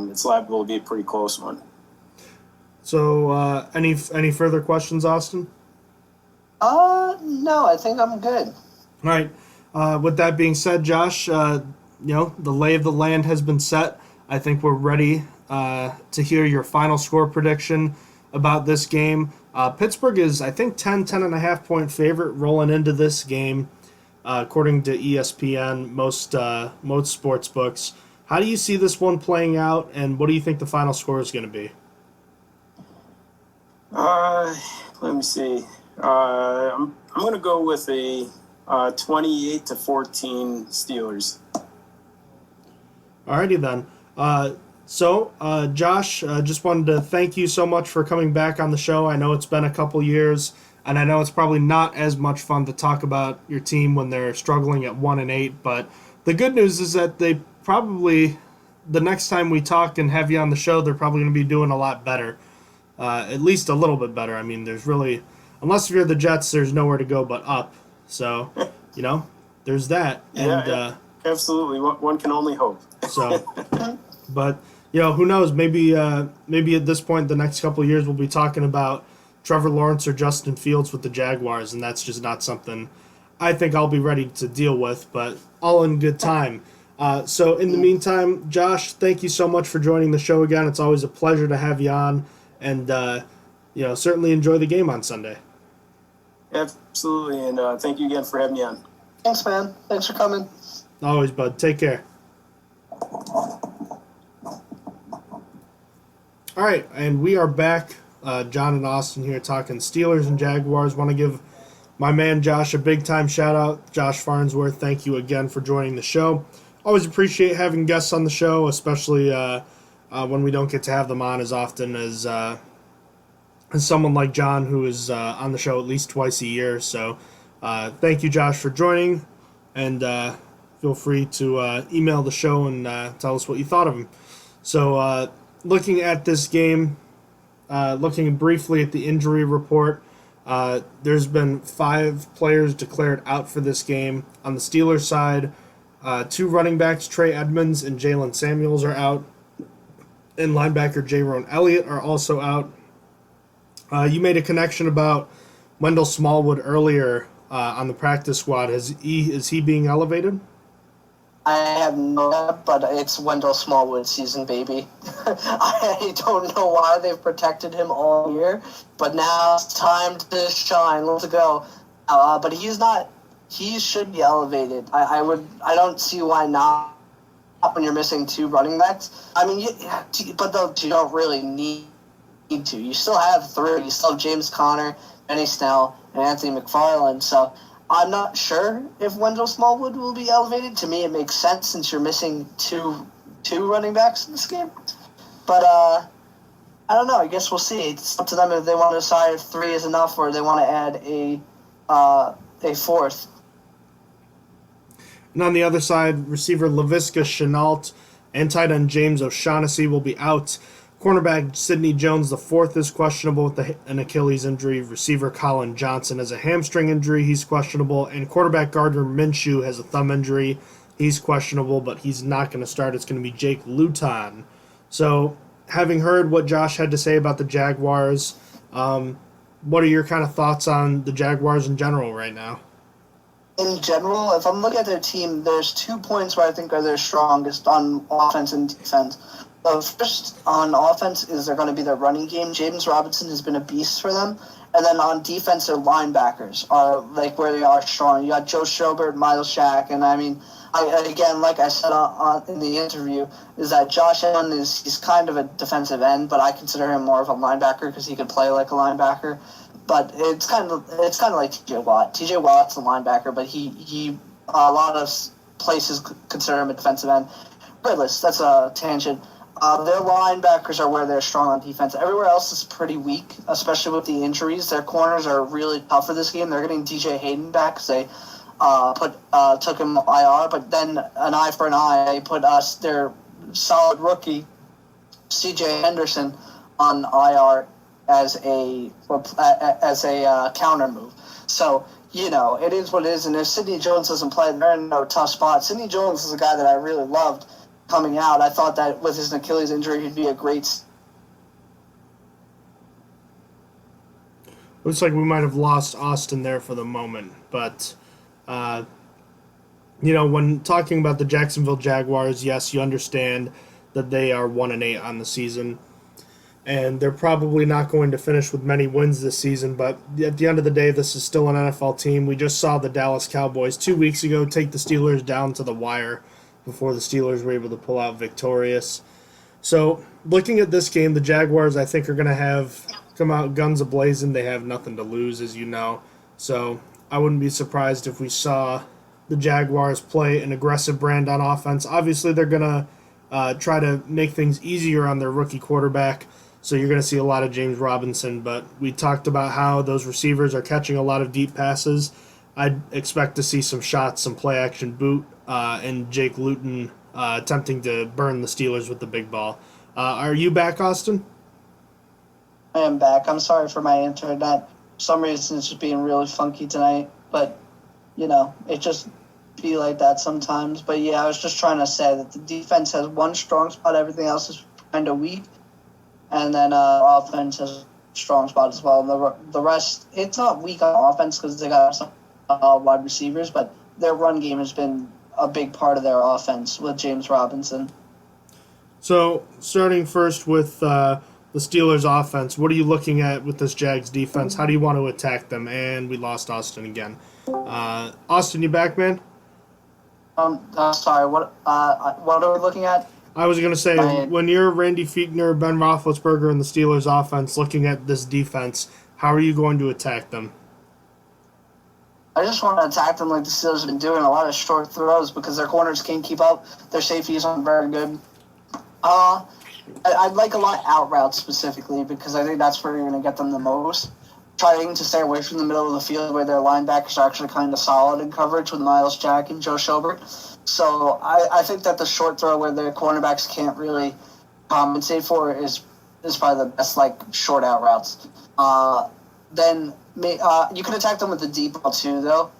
it's liable to be a pretty close one. So, any further questions, Austin? No, I think I'm good. All right. With that being said, Josh, the lay of the land has been set. I think we're ready to hear your final score prediction about this game. Pittsburgh is, I think, 10.5 point favorite rolling into this game. According to ESPN, most sports books. How do you see this one playing out, and what do you think the final score is going to be? Let me see. I'm going to go with a 28-14 Steelers. Alrighty then. So, Josh, just wanted to thank you so much for coming back on the show. I know it's been a couple years. And I know it's probably not as much fun to talk about your team when they're struggling at 1-8, but the good news is that they probably, the next time we talk and have you on the show, they're probably going to be doing a lot better. at least a little bit better. I mean, there's really, unless you're the Jets, there's nowhere to go but up. So, there's that. Yeah, absolutely. One can only hope. So, but who knows? Maybe at this point, the next couple of years, we'll be talking about Trevor Lawrence or Justin Fields with the Jaguars, and that's just not something I think I'll be ready to deal with. But all in good time. So in the meantime, Josh, thank you so much for joining the show again. It's always a pleasure to have you on, and certainly enjoy the game on Sunday. Absolutely, and thank you again for having me on. Thanks, man. Thanks for coming. Always, bud. Take care. All right, and we are back. John and Austin here talking Steelers and Jaguars. Want to give my man Josh a big-time shout-out. Josh Farnsworth, thank you again for joining the show. Always appreciate having guests on the show, especially when we don't get to have them on as often as someone like John, who is on the show at least twice a year. So thank you, Josh, for joining, and feel free to email the show and tell us what you thought of him. So looking at this game, looking briefly at the injury report, there's been 5 players declared out for this game. On the Steelers side, 2 running backs, Trey Edmonds and Jalen Samuels, are out, and linebacker Jaron Elliott are also out. You made a connection about Wendell Smallwood earlier on the practice squad. Is he being elevated? I have no idea, but it's Wendell Smallwood season, baby. I don't know why they've protected him all year, but now it's time to shine. Let's go. But he's not. He should be elevated. I don't see why not when you're missing 2 running backs. I mean, but you don't really need to. You still have 3. You still have James Conner, Benny Snell, and Anthony McFarland. So I'm not sure if Wendell Smallwood will be elevated. To me, it makes sense since you're missing two running backs in this game. But I don't know. I guess we'll see. It's up to them if they want to decide if 3 is enough or they want to add a 4th. And on the other side, receiver Laviska Shenault and tight end James O'Shaughnessy will be out. Cornerback Sidney Jones IV is questionable with an Achilles injury. Receiver Colin Johnson has a hamstring injury. He's questionable. And quarterback Gardner Minshew has a thumb injury. He's questionable, but he's not going to start. It's going to be Jake Luton. So, having heard what Josh had to say about the Jaguars, what are your kind of thoughts on the Jaguars in general right now? In general, if I'm looking at their team, there's 2 points where I think are their strongest on offense and defense. The first on offense is they're going to be their running game. James Robinson has been a beast for them. And then on defense, their linebackers are like where they are strong. You got Joe Schobert, Miles Shack, and I mean, again, like I said in the interview, is that Josh Allen he's kind of a defensive end, but I consider him more of a linebacker because he could play like a linebacker. But it's kind of like T.J. Watt. T.J. Watt's a linebacker, but he a lot of places consider him a defensive end. Regardless, that's a tangent. Their linebackers are where they're strong on defense. Everywhere else is pretty weak, especially with the injuries. Their corners are really tough for this game. They're getting DJ Hayden back because they took him IR, but then an eye for an eye. They put their solid rookie C.J. Henderson on IR as a counter move. So, it is what it is. And if Sidney Jones doesn't play, they're in no tough spot. Sidney Jones is a guy that I really loved coming out. I thought that with his Achilles injury, he'd be a great... Looks like we might have lost Austin there for the moment. But, when talking about the Jacksonville Jaguars, yes, you understand that they are 1-8 on the season. And they're probably not going to finish with many wins this season, but at the end of the day, this is still an NFL team. We just saw the Dallas Cowboys 2 weeks ago take the Steelers down to the wire before the Steelers were able to pull out victorious. So, looking at this game, the Jaguars, I think, are going to come out guns a-blazing. They have nothing to lose, as you know. So, I wouldn't be surprised if we saw the Jaguars play an aggressive brand on offense. Obviously, they're going to try to make things easier on their rookie quarterback. So you're going to see a lot of James Robinson, but we talked about how those receivers are catching a lot of deep passes. I'd expect to see some shots, some play-action boot, and Jake Luton attempting to burn the Steelers with the big ball. Are you back, Austin? I am back. I'm sorry for my internet. For some reason, it's just being really funky tonight. But, it just be like that sometimes. But, yeah, I was just trying to say that the defense has one strong spot. Everything else is kind of weak. And then offense has a strong spot as well. The rest, it's not weak on offense because they got some wide receivers. But their run game has been a big part of their offense with James Robinson. So, starting first with the Steelers' offense, what are you looking at with this Jags defense? How do you want to attack them? And we lost Austin again. Austin, you back, man? Sorry. What are we looking at? I was going to say, when you're Randy Fichtner, Ben Roethlisberger, and the Steelers' offense looking at this defense, how are you going to attack them? I just want to attack them like the Steelers have been doing, a lot of short throws because their corners can't keep up. Their safeties aren't very good. I'd like a lot of out routes specifically because I think that's where you're going to get them the most. Trying to stay away from the middle of the field where their linebackers are actually kind of solid in coverage with Miles Jack and Joe Schobert. So I think that the short throw where their cornerbacks can't really compensate for is probably the best short out routes. Then you can attack them with the deep ball too, though.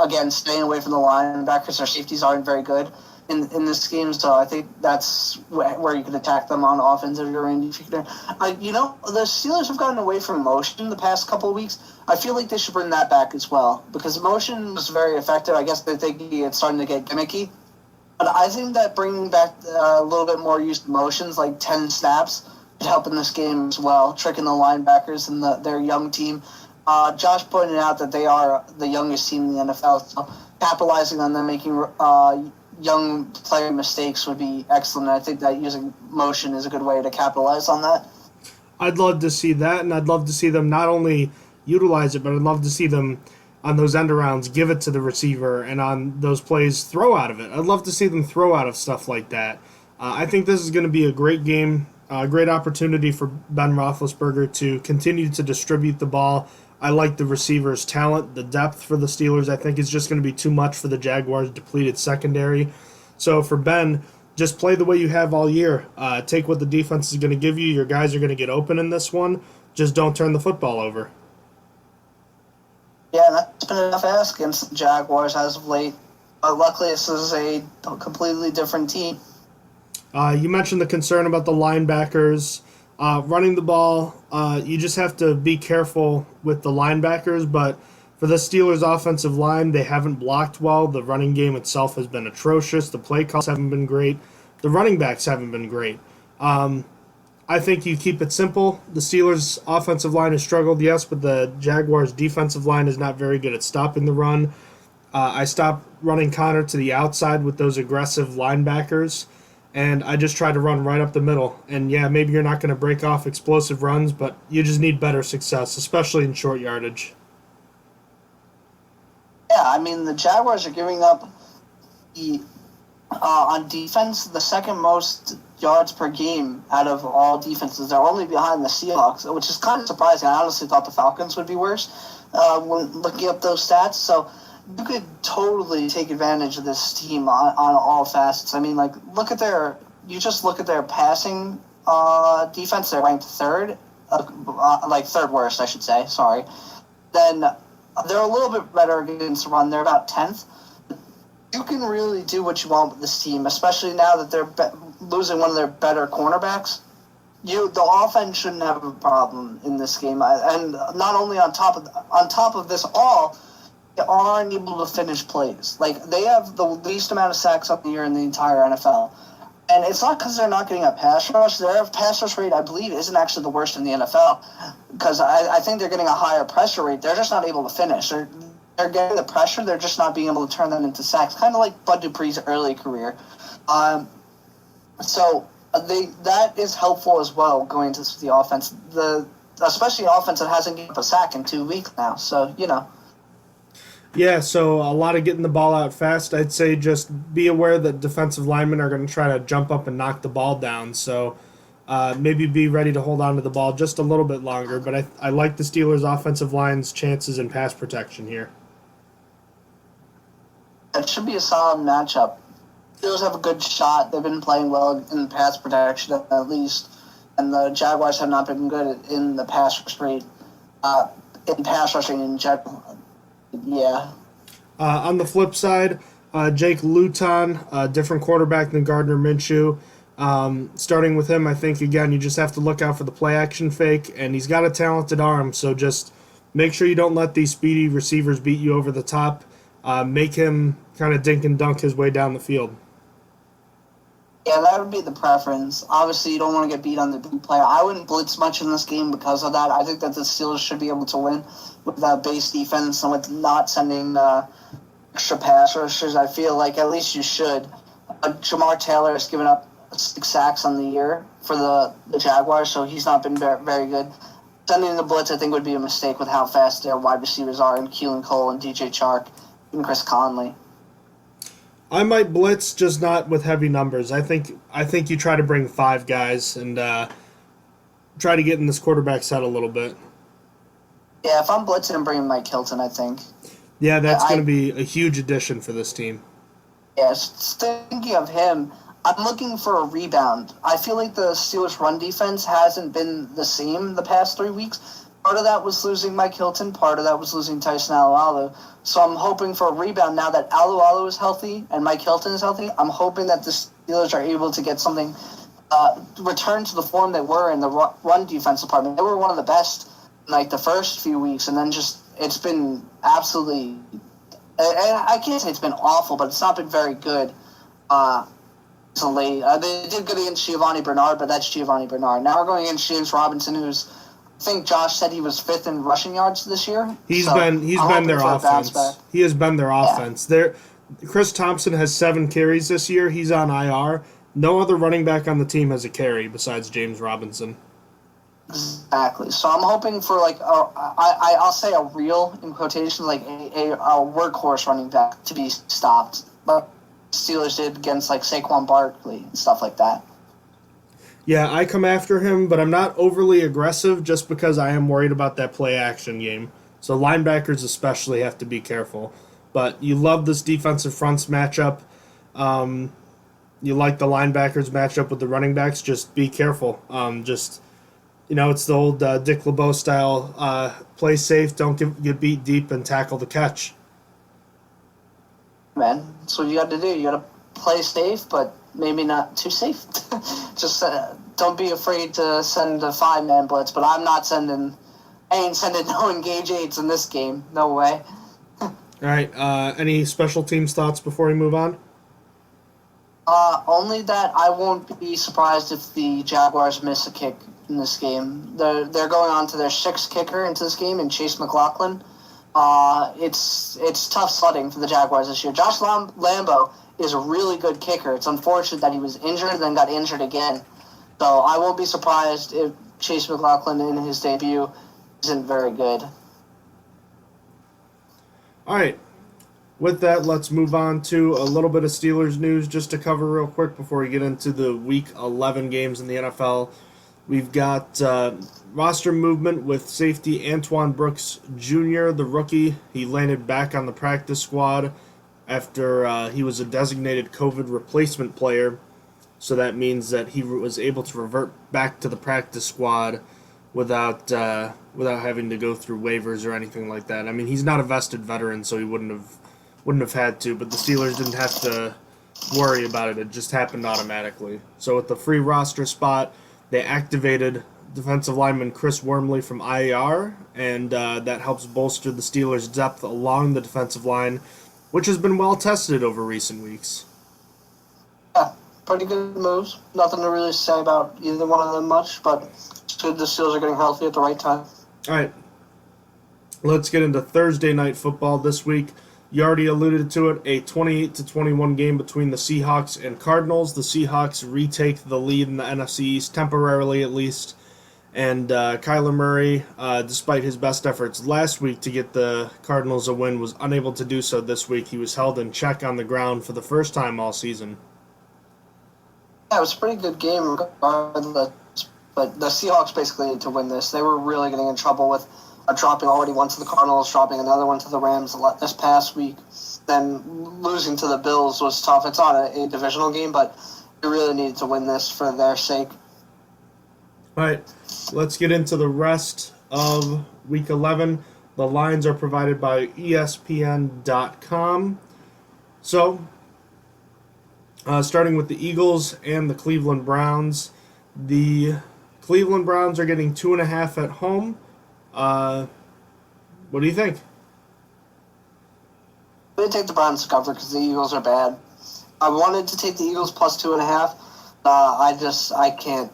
Again, staying away from the linebackers. Their safeties aren't very good in this game, so I think that's where you can attack them on offense if you're Randy Fichtner. The Steelers have gotten away from motion the past couple of weeks. I feel like they should bring that back as well because motion was very effective. I guess they think it's starting to get gimmicky. But I think that bringing back a little bit more used motions, like 10 snaps, could help in this game as well, tricking the linebackers and their young team. Josh pointed out that they are the youngest team in the NFL, so capitalizing on them making young player mistakes would be excellent. I think that using motion is a good way to capitalize on that. I'd love to see that, and I'd love to see them not only utilize it, but I'd love to see them on those end arounds give it to the receiver, and on those plays throw out of it. I'd love to see them throw out of stuff like that. I think this is going to be a great game, a great opportunity for Ben Roethlisberger to continue to distribute the ball. I like the receivers' talent. The depth for the Steelers, I think, is just going to be too much for the Jaguars' depleted secondary. So for Ben, just play the way you have all year. Take what the defense is going to give you. Your guys are going to get open in this one. Just don't turn the football over. Yeah, that's been enough ask against the Jaguars as of late. But luckily, this is a completely different team. You mentioned the concern about the linebackers. Running the ball, you just have to be careful with the linebackers, but for the Steelers' offensive line, they haven't blocked well. The running game itself has been atrocious. The play calls haven't been great. The running backs haven't been great. I think you keep it simple. The Steelers' offensive line has struggled, yes, but the Jaguars' defensive line is not very good at stopping the run. I stopped running Connor to the outside with those aggressive linebackers, and I just try to run right up the middle. And, yeah, maybe you're not going to break off explosive runs, but you just need better success, especially in short yardage. Yeah, I mean, the Jaguars are giving up on defense the second most yards per game out of all defenses. They're only behind the Seahawks, which is kind of surprising. I honestly thought the Falcons would be worse when looking up those stats. So you could totally take advantage of this team on all facets. I mean, look at their passing defense. They're ranked third, third worst, I should say. Sorry. Then they're a little bit better against the run. They're about 10th. You can really do what you want with this team, especially now that they're losing one of their better cornerbacks. The offense shouldn't have a problem in this game, and not only on top of this all, they aren't able to finish plays. They have the least amount of sacks up the year in the entire NFL. And it's not because they're not getting a pass rush. Their pass rush rate, I believe, isn't actually the worst in the NFL. Because I think they're getting a higher pressure rate. They're just not able to finish. They're getting the pressure. They're just not being able to turn them into sacks. Kind of like Bud Dupree's early career. So that is helpful as well going to the offense. Especially an offense that hasn't given up a sack in 2 weeks now. So, Yeah, so a lot of getting the ball out fast. I'd say just be aware that defensive linemen are going to try to jump up and knock the ball down. So maybe be ready to hold on to the ball just a little bit longer. But I like the Steelers' offensive line's chances in pass protection here. It should be a solid matchup. Steelers have a good shot. They've been playing well in pass protection at least. and the Jaguars have not been good in the pass rush rate, in pass rushing in general. Yeah. On the flip side, Jake Luton, different quarterback than Gardner Minshew. Starting with him, I think, again, you just have to look out for the play-action fake, and he's got a talented arm, so just make sure you don't let these speedy receivers beat you over the top. Make him kind of dink and dunk his way down the field. Yeah, that would be the preference. Obviously, you don't want to get beat on the big play. I wouldn't blitz much in this game because of that. I think that the Steelers should be able to win with that base defense and with not sending extra pass rushers. I feel like at least you should. Jamar Taylor has given up 6 sacks on the year for the Jaguars, so he's not been very good. Sending the blitz, I think, would be a mistake with how fast their wide receivers are in Keelan Cole and DJ Chark and Chris Conley. I might blitz, just not with heavy numbers. I think you try to bring 5 guys and try to get in this quarterback set a little bit. Yeah, if I'm blitzing, I'm bringing Mike Hilton, I think. Yeah, that's going to be a huge addition for this team. Yes, thinking of him, I'm looking for a rebound. I feel like the Steelers' run defense hasn't been the same the past 3 weeks. Part of that was losing Mike Hilton. Part of that was losing Tyson Alualu. So I'm hoping for a rebound now that Alualu is healthy and Mike Hilton is healthy. I'm hoping that the Steelers are able to get something, return to the form they were in the run defense department. They were one of the best in, like, the first few weeks, and then just it's been absolutely – I can't say it's been awful, but it's not been very good. So late. They did good against Giovanni Bernard, but that's Giovanni Bernard. Now we're going against James Robinson, who's – I think Josh said he was 5th in rushing yards this year. He's been their offense. He has been their offense. Yeah. Chris Thompson has 7 carries this year. He's on IR. No other running back on the team has a carry besides James Robinson. Exactly. So I'm hoping for I'll say a real, in quotation, like a workhorse running back to be stopped. But Steelers did against like Saquon Barkley and stuff like that. Yeah, I come after him, but I'm not overly aggressive just because I am worried about that play-action game. So linebackers especially have to be careful. But you love this defensive fronts matchup. You like the linebackers matchup with the running backs. Just be careful. It's the old Dick LeBeau style. Play safe, don't get beat deep, and tackle the catch. Man, that's what you got to do. You got to play safe, but maybe not too safe. Just don't be afraid to send a 5-man blitz, but I ain't sending no engage 8s in this game. No way. All right. Any special teams thoughts before we move on? Only that I won't be surprised if the Jaguars miss a kick in this game. They're going on to their 6th kicker into this game, and Chase McLaughlin. It's tough sledding for the Jaguars this year. Josh Lambo is a really good kicker. It's unfortunate that he was injured and then got injured again. So I won't be surprised if Chase McLaughlin in his debut isn't very good. All right. With that, let's move on to a little bit of Steelers news just to cover real quick before we get into the Week 11 games in the NFL. We've got roster movement with safety Antoine Brooks Jr., the rookie. He landed back on the practice squad after he was a designated COVID replacement player. So that means that he was able to revert back to the practice squad without having to go through waivers or anything like that. I mean, he's not a vested veteran, so he wouldn't have had to, but the Steelers didn't have to worry about it. It just happened automatically. So with the free roster spot, they activated defensive lineman Chris Wormley from IR, and that helps bolster the Steelers' depth along the defensive line, which has been well tested over recent weeks. Yeah, pretty good moves. Nothing to really say about either one of them much, but it's good the Steelers are getting healthy at the right time. All right, let's get into Thursday night football this week. You already alluded to it, a 28-21 game between the Seahawks and Cardinals. The Seahawks retake the lead in the NFC East, temporarily at least. And Kyler Murray, despite his best efforts last week to get the Cardinals a win, was unable to do so this week. He was held in check on the ground for the first time all season. Yeah, it was a pretty good game regardless, but the Seahawks basically needed to win this. They were really getting in trouble with dropping already one to the Cardinals, dropping another one to the Rams this past week. Then losing to the Bills was tough. It's not a divisional game, but you really needed to win this for their sake. All right, let's get into the rest of Week 11. The lines are provided by ESPN.com. So, starting with the Eagles and the Cleveland Browns. The Cleveland Browns are getting 2.5 at home. What do you think? I'm going to take the Browns to cover because the Eagles are bad. I wanted to take the Eagles plus 2.5. I can't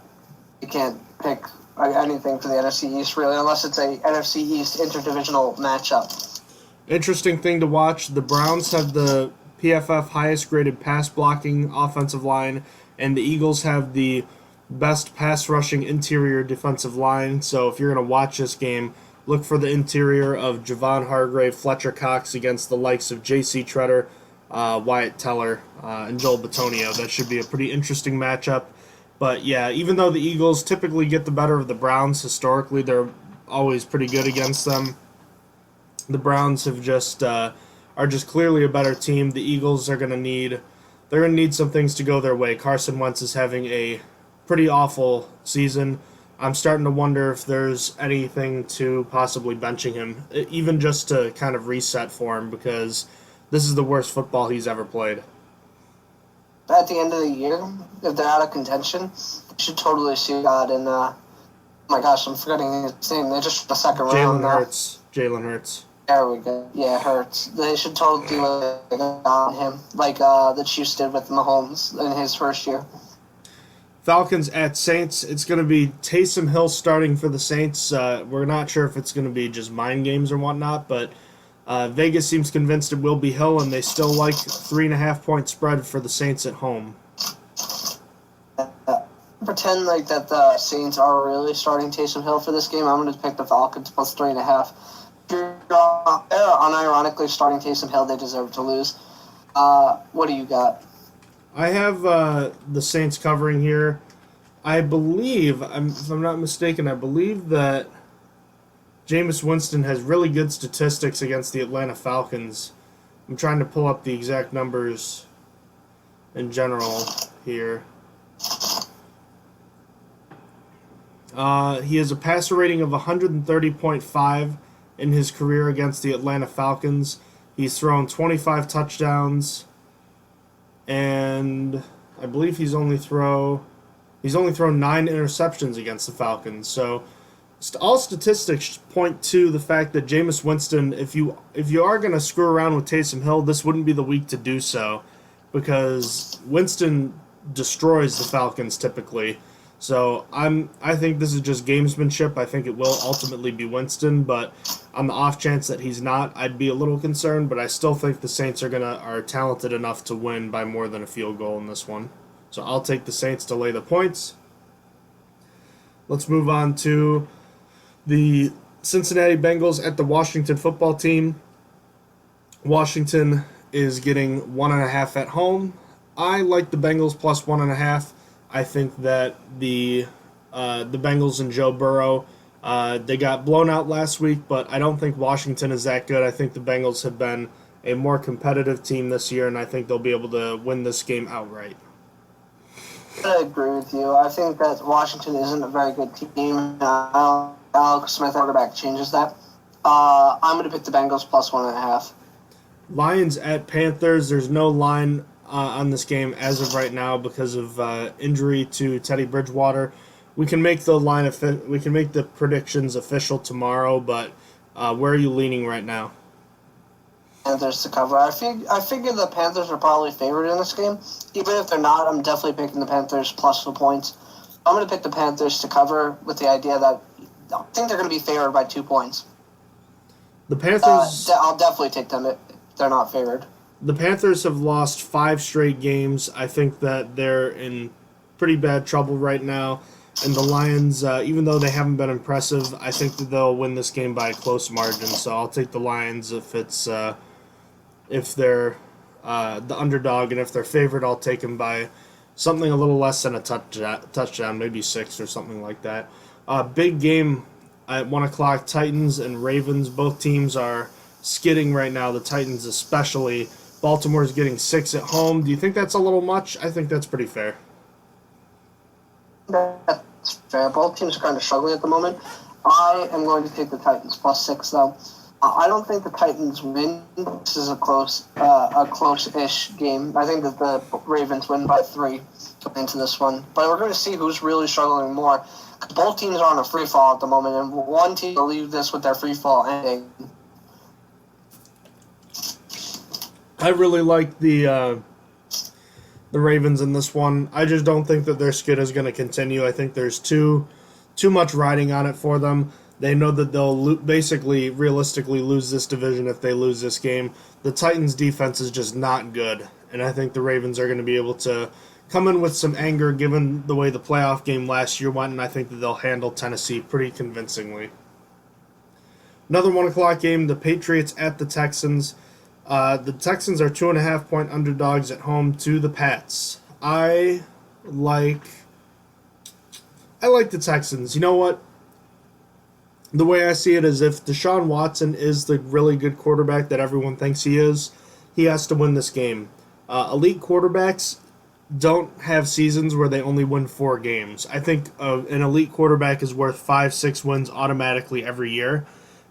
pick anything for the NFC East, really, unless it's a NFC East interdivisional matchup. Interesting thing to watch. The Browns have the PFF highest graded pass blocking offensive line, and the Eagles have the best pass rushing interior defensive line. So if you're going to watch this game, look for the interior of Javon Hargrave, Fletcher Cox against the likes of J.C. Treader, Wyatt Teller, and Joel Bitonio. That should be a pretty interesting matchup. But yeah, even though the Eagles typically get the better of the Browns historically, they're always pretty good against them. The Browns have are just clearly a better team. The Eagles are going to need some things to go their way. Carson Wentz is having a pretty awful season. I'm starting to wonder if there's anything to possibly benching him, even just to kind of reset for him, because this is the worst football he's ever played. At the end of the year, if they're out of contention, you should totally see God in, oh my gosh, I'm forgetting his name. They're just the second round now. Jalen Hurts. There we go. Yeah, Hurts. They should totally do it on him, like the Chiefs did with Mahomes in his first year. Falcons at Saints. It's going to be Taysom Hill starting for the Saints. We're not sure if it's going to be just mind games or whatnot, but Vegas seems convinced it will be Hill, and they still like 3.5-point spread for the Saints at home. Pretend like that the Saints are really starting Taysom Hill for this game. I'm going to pick the Falcons plus 3.5. If you're unironically starting Taysom Hill, they deserve to lose. What do you got? I have the Saints covering here. I believe, if I'm not mistaken, I believe that Jameis Winston has really good statistics against the Atlanta Falcons. I'm trying to pull up the exact numbers in general here. He has a passer rating of 130.5 in his career against the Atlanta Falcons. He's thrown 25 touchdowns, and I believe he's only thrown 9 interceptions against the Falcons. So all statistics point to the fact that Jameis Winston, if you are going to screw around with Taysom Hill, this wouldn't be the week to do so, because Winston destroys the Falcons typically. So I think this is just gamesmanship. I think it will ultimately be Winston, but on the off chance that he's not, I'd be a little concerned. But I still think the Saints are talented enough to win by more than a field goal in this one. So I'll take the Saints to lay the points. Let's move on to the Cincinnati Bengals at the Washington football team. Washington is getting 1.5 at home. I like the Bengals plus 1.5. I think that the Bengals and Joe Burrow, they got blown out last week, but I don't think Washington is that good. I think the Bengals have been a more competitive team this year, and I think they'll be able to win this game outright. I agree with you. I think that Washington isn't a very good team. Alex Smith, quarterback, changes that. I'm going to pick the Bengals plus 1.5. Lions at Panthers. There's no line on this game as of right now because of injury to Teddy Bridgewater. We can make the predictions official tomorrow, but where are you leaning right now? Panthers to cover. I figure the Panthers are probably favored in this game. Even if they're not, I'm definitely picking the Panthers plus the points. I'm going to pick the Panthers to cover with the idea that I think they're going to be favored by 2 points. The Panthers. I'll definitely take them if they're not favored. The Panthers have lost 5 straight games. I think that they're in pretty bad trouble right now. And the Lions, even though they haven't been impressive, I think that they'll win this game by a close margin. So I'll take the Lions if they're the underdog, and if they're favored, I'll take them by something a little less than a touchdown, maybe 6 or something like that. Big game at 1 o'clock, Titans and Ravens. Both teams are skidding right now, the Titans especially. Baltimore's getting 6 at home. Do you think that's a little much? I think that's pretty fair. That's It's fair. Both teams are kind of struggling at the moment. I am going to take the Titans +6, though. I don't think the Titans win. This is a close-ish game. I think that the Ravens win by 3 into this one. But we're going to see who's really struggling more. Both teams are on a free fall at the moment, and one team will leave this with their free fall ending. I really like the Ravens in this one. I just don't think that their skid is going to continue. I think there's too much riding on it for them. They know that they'll basically, realistically, lose this division if they lose this game. The Titans' defense is just not good, and I think the Ravens are going to be able to come in with some anger given the way the playoff game last year went, and I think that they'll handle Tennessee pretty convincingly. Another 1 o'clock game, the Patriots at the Texans. The Texans are 2.5-point underdogs at home to the Pats. I like the Texans. You know what? The way I see it is if Deshaun Watson is the really good quarterback that everyone thinks he is, he has to win this game. Elite quarterbacks don't have seasons where they only win 4 games. I think an elite quarterback is worth 5-6 wins automatically every year.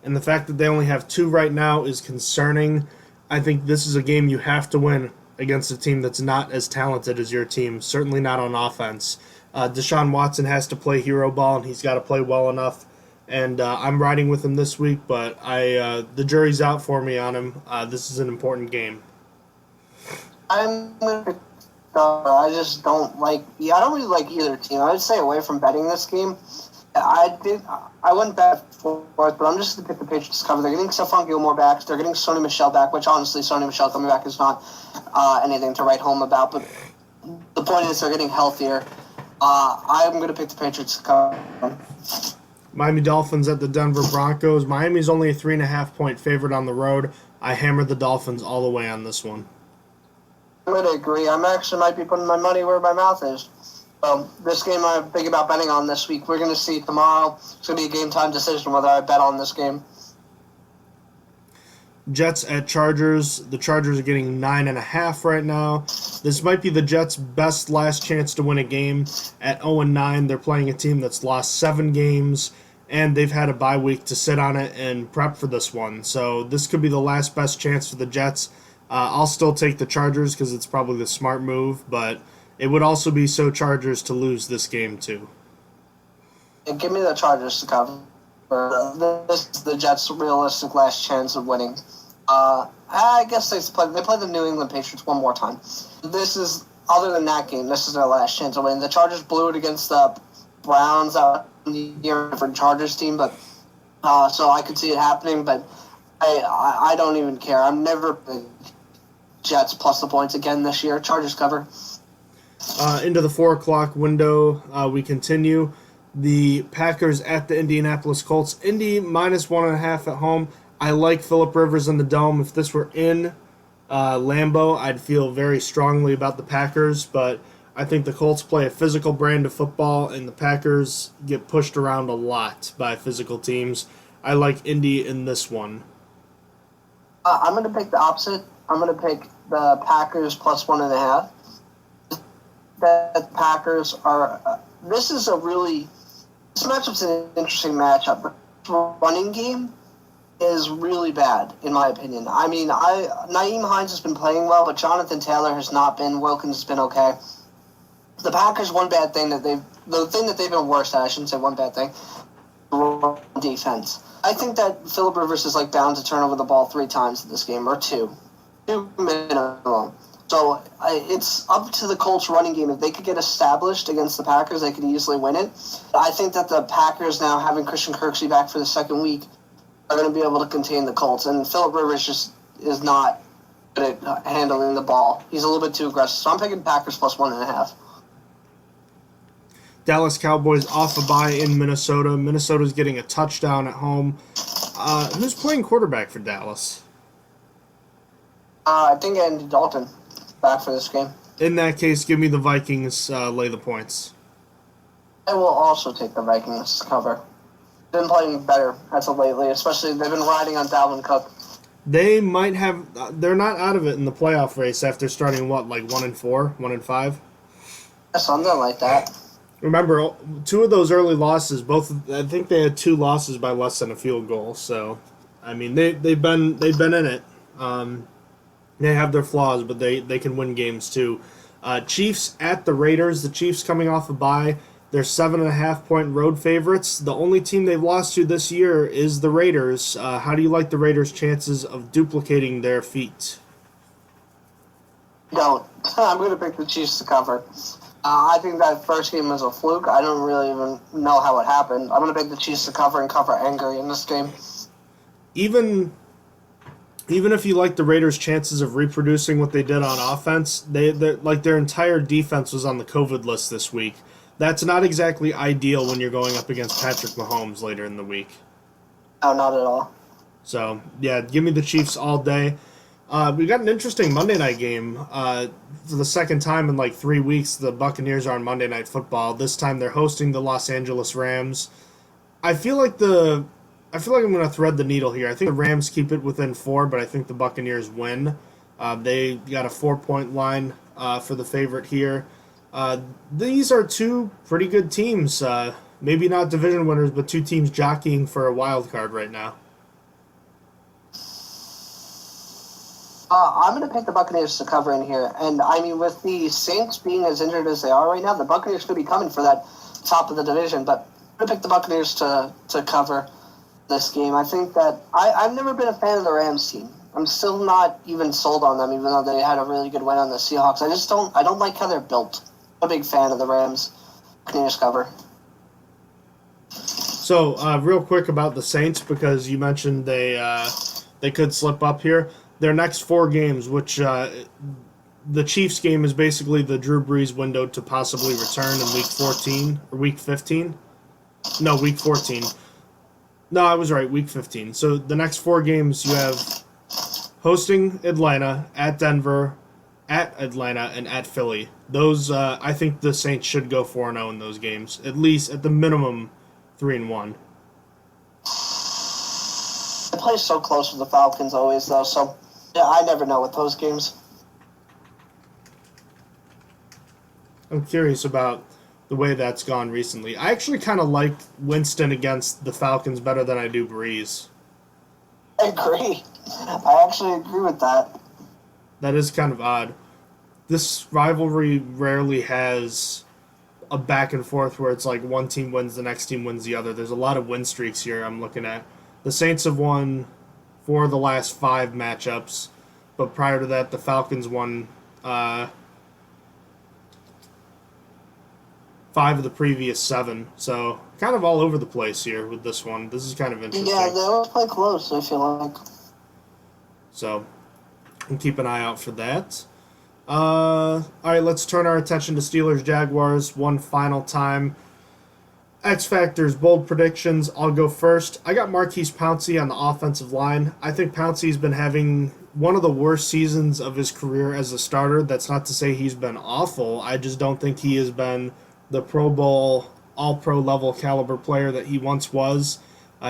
And the fact that they only have 2 right now is concerning. I think this is a game you have to win against a team that's not as talented as your team, certainly not on offense. Deshaun Watson has to play hero ball, and he's got to play well enough. And I'm riding with him this week, but the jury's out for me on him. This is an important game. I just don't like. Yeah, I don't really like either team. I would stay away from betting this game. I wouldn't bet for it, but I'm just going to pick the Patriots to cover. They're getting Stephon Gilmore back. They're getting Sony Michel back, which honestly, Sony Michel coming back is not anything to write home about. But the point is they're getting healthier. I'm going to pick the Patriots to cover. Miami Dolphins at the Denver Broncos. Miami's only a 3.5-point favorite on the road. I hammered the Dolphins all the way on this one. I'm going to agree. I actually might be putting my money where my mouth is. This game I'm thinking about betting on this week. We're going to see tomorrow. It's going to be a game time decision whether I bet on this game. Jets at Chargers. The Chargers are getting 9.5 right now. This might be the Jets' best last chance to win a game. At 0-9, they're playing a team that's lost 7 games, and they've had a bye week to sit on it and prep for this one. So this could be the last best chance for the Jets. I'll still take the Chargers because it's probably the smart move, but it would also be so Chargers to lose this game too. And give me the Chargers to cover. This is the Jets' realistic last chance of winning. I guess they play the New England Patriots one more time. This is, other than that game, this is their last chance of winning. The Chargers blew it against the Browns out in the year for Chargers team, but so I could see it happening, but I don't even care. I'm never Jets plus the points again this year. Chargers cover. Into the 4 o'clock window, we continue. The Packers at the Indianapolis Colts. Indy minus 1.5 at home. I like Phillip Rivers in the Dome. If this were in Lambeau, I'd feel very strongly about the Packers, but I think the Colts play a physical brand of football, and the Packers get pushed around a lot by physical teams. I like Indy in this one. I'm going to pick the opposite. I'm going to pick the Packers plus 1.5. The Packers are. This matchup's an interesting matchup. The running game is really bad, in my opinion. I mean, Nyheim Hines has been playing well, but Jonathan Taylor has not been. Wilkins has been okay. The Packers, the thing that they've been worse at, I shouldn't say one bad thing, defense. I think that Phillip Rivers is bound to turn over the ball 3 times in this game, or 2 minimum. So it's up to the Colts running game. If they could get established against the Packers, they could easily win it. I think that the Packers, now having Christian Kirksey back for the second week, are going to be able to contain the Colts. And Phillip Rivers just is not good at handling the ball. He's a little bit too aggressive. So I'm picking Packers plus 1.5. Dallas Cowboys off a bye in Minnesota. Minnesota's getting a touchdown at home. Who's playing quarterback for Dallas? I think Andy Dalton back for this game. In that case, give me the Vikings lay the points. I will also take the Vikings to cover. Been playing better as of lately, especially they've been riding on Dalvin Cook. They might have. They're not out of it in the playoff race after starting 1-4, 1-5. Something like that. remember, two of those early losses, I think they had two losses by less than a field goal. So, I mean, they've been in it. They have their flaws, but they can win games too. Chiefs at the Raiders. The Chiefs coming off a bye. They're 7.5-point road favorites. The only team they've lost to this year is the Raiders. How do you like the Raiders' chances of duplicating their feat? Don't. I'm going to pick the Chiefs to cover. I think that first game was a fluke. I don't really even know how it happened. I'm going to pick the Chiefs to cover and cover angry in this game. Even if you like the Raiders' chances of reproducing what they did on offense, their entire defense was on the COVID list this week. That's not exactly ideal when you're going up against Patrick Mahomes later in the week. No, not at all. So, yeah, give me the Chiefs all day. We got an interesting Monday night game. For the second time in 3 weeks, the Buccaneers are on Monday Night Football. This time they're hosting the Los Angeles Rams. I feel like I'm going to thread the needle here. I think the Rams keep it within 4, but I think the Buccaneers win. They got a 4-point line for the favorite here. These are two pretty good teams. Maybe not division winners, but two teams jockeying for a wild card right now. I'm going to pick the Buccaneers to cover in here. And, I mean, with the Saints being as injured as they are right now, the Buccaneers could be coming for that top of the division. But I'm going to pick the Buccaneers to cover this game. I think that I've never been a fan of the Rams team. I'm still not even sold on them, even though they had a really good win on the Seahawks. I don't like how they're built. I'm a big fan of the Rams. Buccaneers cover. So, real quick about the Saints, because you mentioned they could slip up here. Their next 4 games, which the Chiefs game is basically the Drew Brees window to possibly return in Week 14 or Week 15. No, Week 14. No, I was right, Week 15. So the next 4 games you have hosting Atlanta, at Denver, at Atlanta, and at Philly. Those, I think the Saints should go 4-0 in those games. At least, at the minimum, 3-1. They play so close with the Falcons always, though, so yeah, I never know with those games. I'm curious about the way that's gone recently. I actually kind of like Winston against the Falcons better than I do Breeze. I agree. I actually agree with that. That is kind of odd. This rivalry rarely has a back and forth where it's like one team wins, the next team wins the other. There's a lot of win streaks here I'm looking at. The Saints have won 4 of the last 5 matchups, but prior to that, the Falcons won 5 of the previous 7. So kind of all over the place here with this one. This is kind of interesting. Yeah, they always play close, I feel like. So we'll keep an eye out for that. All right, let's turn our attention to Steelers-Jaguars one final time. X Factors, bold predictions. I'll go first. I got Marquise Pouncey on the offensive line. I think Pouncey's been having one of the worst seasons of his career as a starter. That's not to say he's been awful. I just don't think he has been the Pro Bowl, all-pro level caliber player that he once was.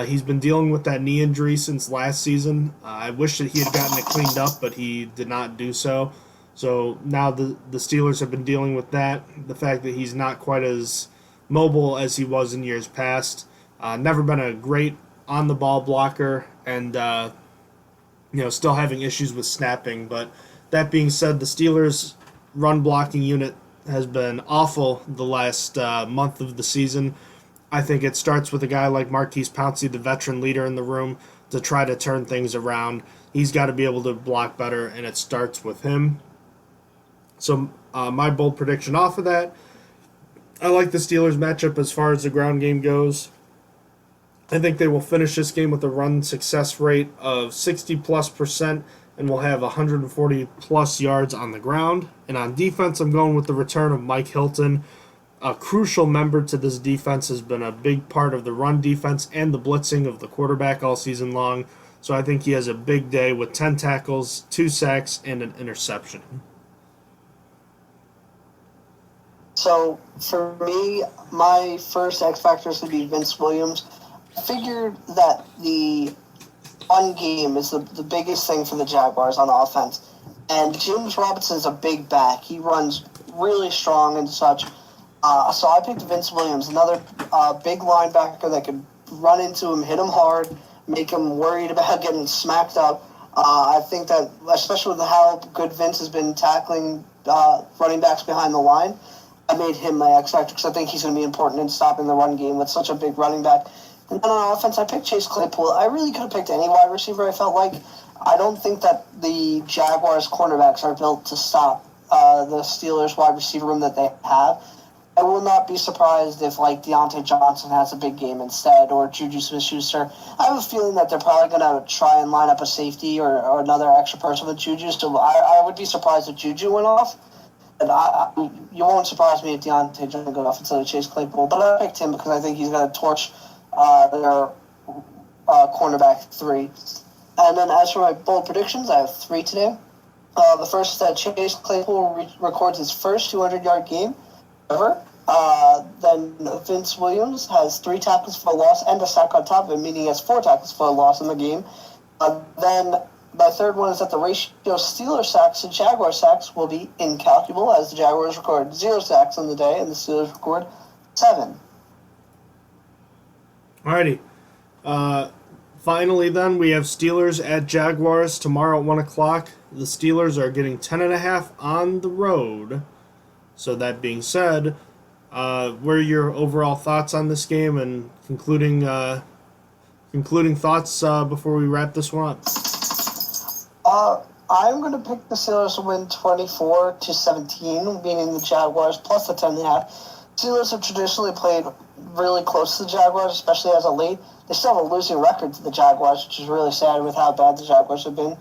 He's been dealing with that knee injury since last season. I wish that he had gotten it cleaned up, but he did not do so. So now the Steelers have been dealing with that. The fact that he's not quite as mobile as he was in years past. Never been a great on-the-ball blocker, and still having issues with snapping. But that being said, the Steelers' run-blocking unit has been awful the last month of the season. I think it starts with a guy like Marquise Pouncey, the veteran leader in the room, to try to turn things around. He's got to be able to block better, and it starts with him. So my bold prediction off of that, I like the Steelers matchup as far as the ground game goes. I think they will finish this game with a run success rate of 60+% and will have 140+ yards on the ground. And on defense, I'm going with the return of Mike Hilton. A crucial member to this defense, has been a big part of the run defense and the blitzing of the quarterback all season long. So I think he has a big day with 10 tackles, 2 sacks, and an interception. So, for me, my first X Factor is going to be Vince Williams. I figured that the run game is the biggest thing for the Jaguars on offense. And James Robinson's a big back. He runs really strong and such. So I picked Vince Williams, another big linebacker that could run into him, hit him hard, make him worried about getting smacked up. I think that, especially with how good Vince has been tackling running backs behind the line, I made him my X factor because I think he's going to be important in stopping the run game with such a big running back. And then on offense, I picked Chase Claypool. I really could have picked any wide receiver, I felt like. I don't think that the Jaguars cornerbacks are built to stop the Steelers wide receiver room that they have. I will not be surprised if, like, Deontay Johnson has a big game instead, or Juju Smith-Schuster. I have a feeling that they're probably going to try and line up a safety or another extra person with Juju, so I would be surprised if Juju went off. And you won't surprise me if Deontay Johnson goes off instead of Chase Claypool, but I picked him because I think he's going to torch their cornerback 3. And then as for my bold predictions, I have 3 today. The first is that Chase Claypool records his first 200-yard game ever. Then Vince Williams has 3 tackles for a loss and a sack on top of it, meaning he has 4 tackles for a loss in the game. Then my third one is that the ratio of Steelers sacks to Jaguar sacks will be incalculable, as the Jaguars record 0 sacks on the day and the Steelers record 7. Alrighty. Finally, then, we have Steelers at Jaguars tomorrow at 1 o'clock. The Steelers are getting 10.5 on the road. So that being said, what are your overall thoughts on this game and concluding thoughts before we wrap this one up? I'm going to pick the Steelers to win 24-17, meaning the Jaguars plus the 10.5. Steelers have traditionally played really close to the Jaguars, especially as of late. They still have a losing record to the Jaguars, which is really sad with how bad the Jaguars have been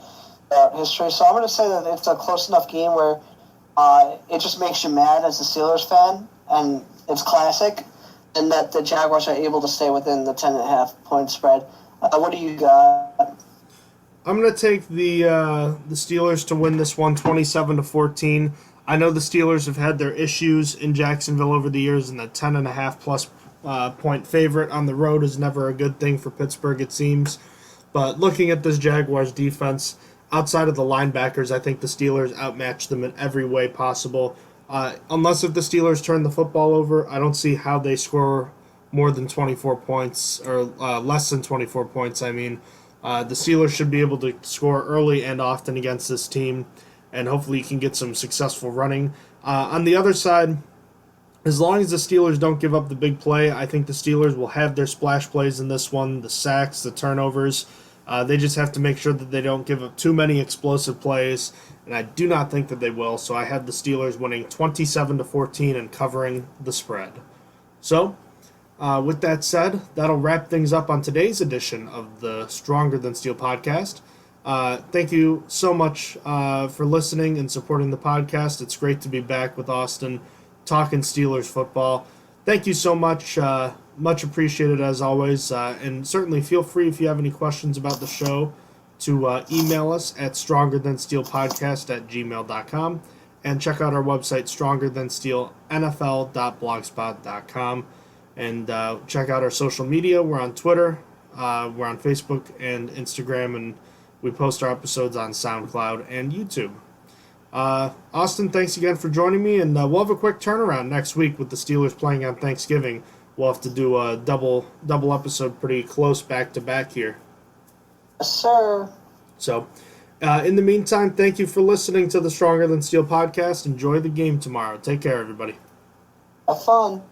throughout history. So I'm going to say that it's a close enough game where it just makes you mad as a Steelers fan, and it's classic, and that the Jaguars are able to stay within the 10.5 point spread. What do you got? I'm going to take the Steelers to win this one 27-14. I know the Steelers have had their issues in Jacksonville over the years, and the 10.5 plus point favorite on the road is never a good thing for Pittsburgh, it seems. But looking at this Jaguars defense, outside of the linebackers, I think the Steelers outmatch them in every way possible. Unless if the Steelers turn the football over, I don't see how they score more than 24 points, or less than 24 points, I mean. The Steelers should be able to score early and often against this team, and hopefully you can get some successful running. On the other side, as long as the Steelers don't give up the big play, I think the Steelers will have their splash plays in this one, the sacks, the turnovers. They just have to make sure that they don't give up too many explosive plays, and I do not think that they will, so I have the Steelers winning 27-14 and covering the spread. So, with that said, that'll wrap things up on today's edition of the Stronger Than Steel podcast. Thank you so much for listening and supporting the podcast. It's great to be back with Austin talking Steelers football. Thank you so much. Much appreciated as always. And certainly feel free if you have any questions about the show to email us at strongerthansteelpodcast@gmail.com and check out our website strongerthansteelnfl.blogspot.com and check out our social media. We're on Twitter, we're on Facebook and Instagram, and we post our episodes on SoundCloud and YouTube. Austin, thanks again for joining me, and we'll have a quick turnaround next week with the Steelers playing on Thanksgiving. We'll have to do a double episode pretty close back-to-back here. Yes, sir. So, in the meantime, thank you for listening to the Stronger Than Steel podcast. Enjoy the game tomorrow. Take care, everybody. Have fun.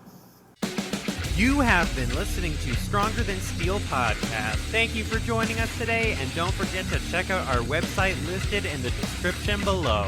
You have been listening to Stronger Than Steel podcast. Thank you for joining us today, and don't forget to check out our website listed in the description below.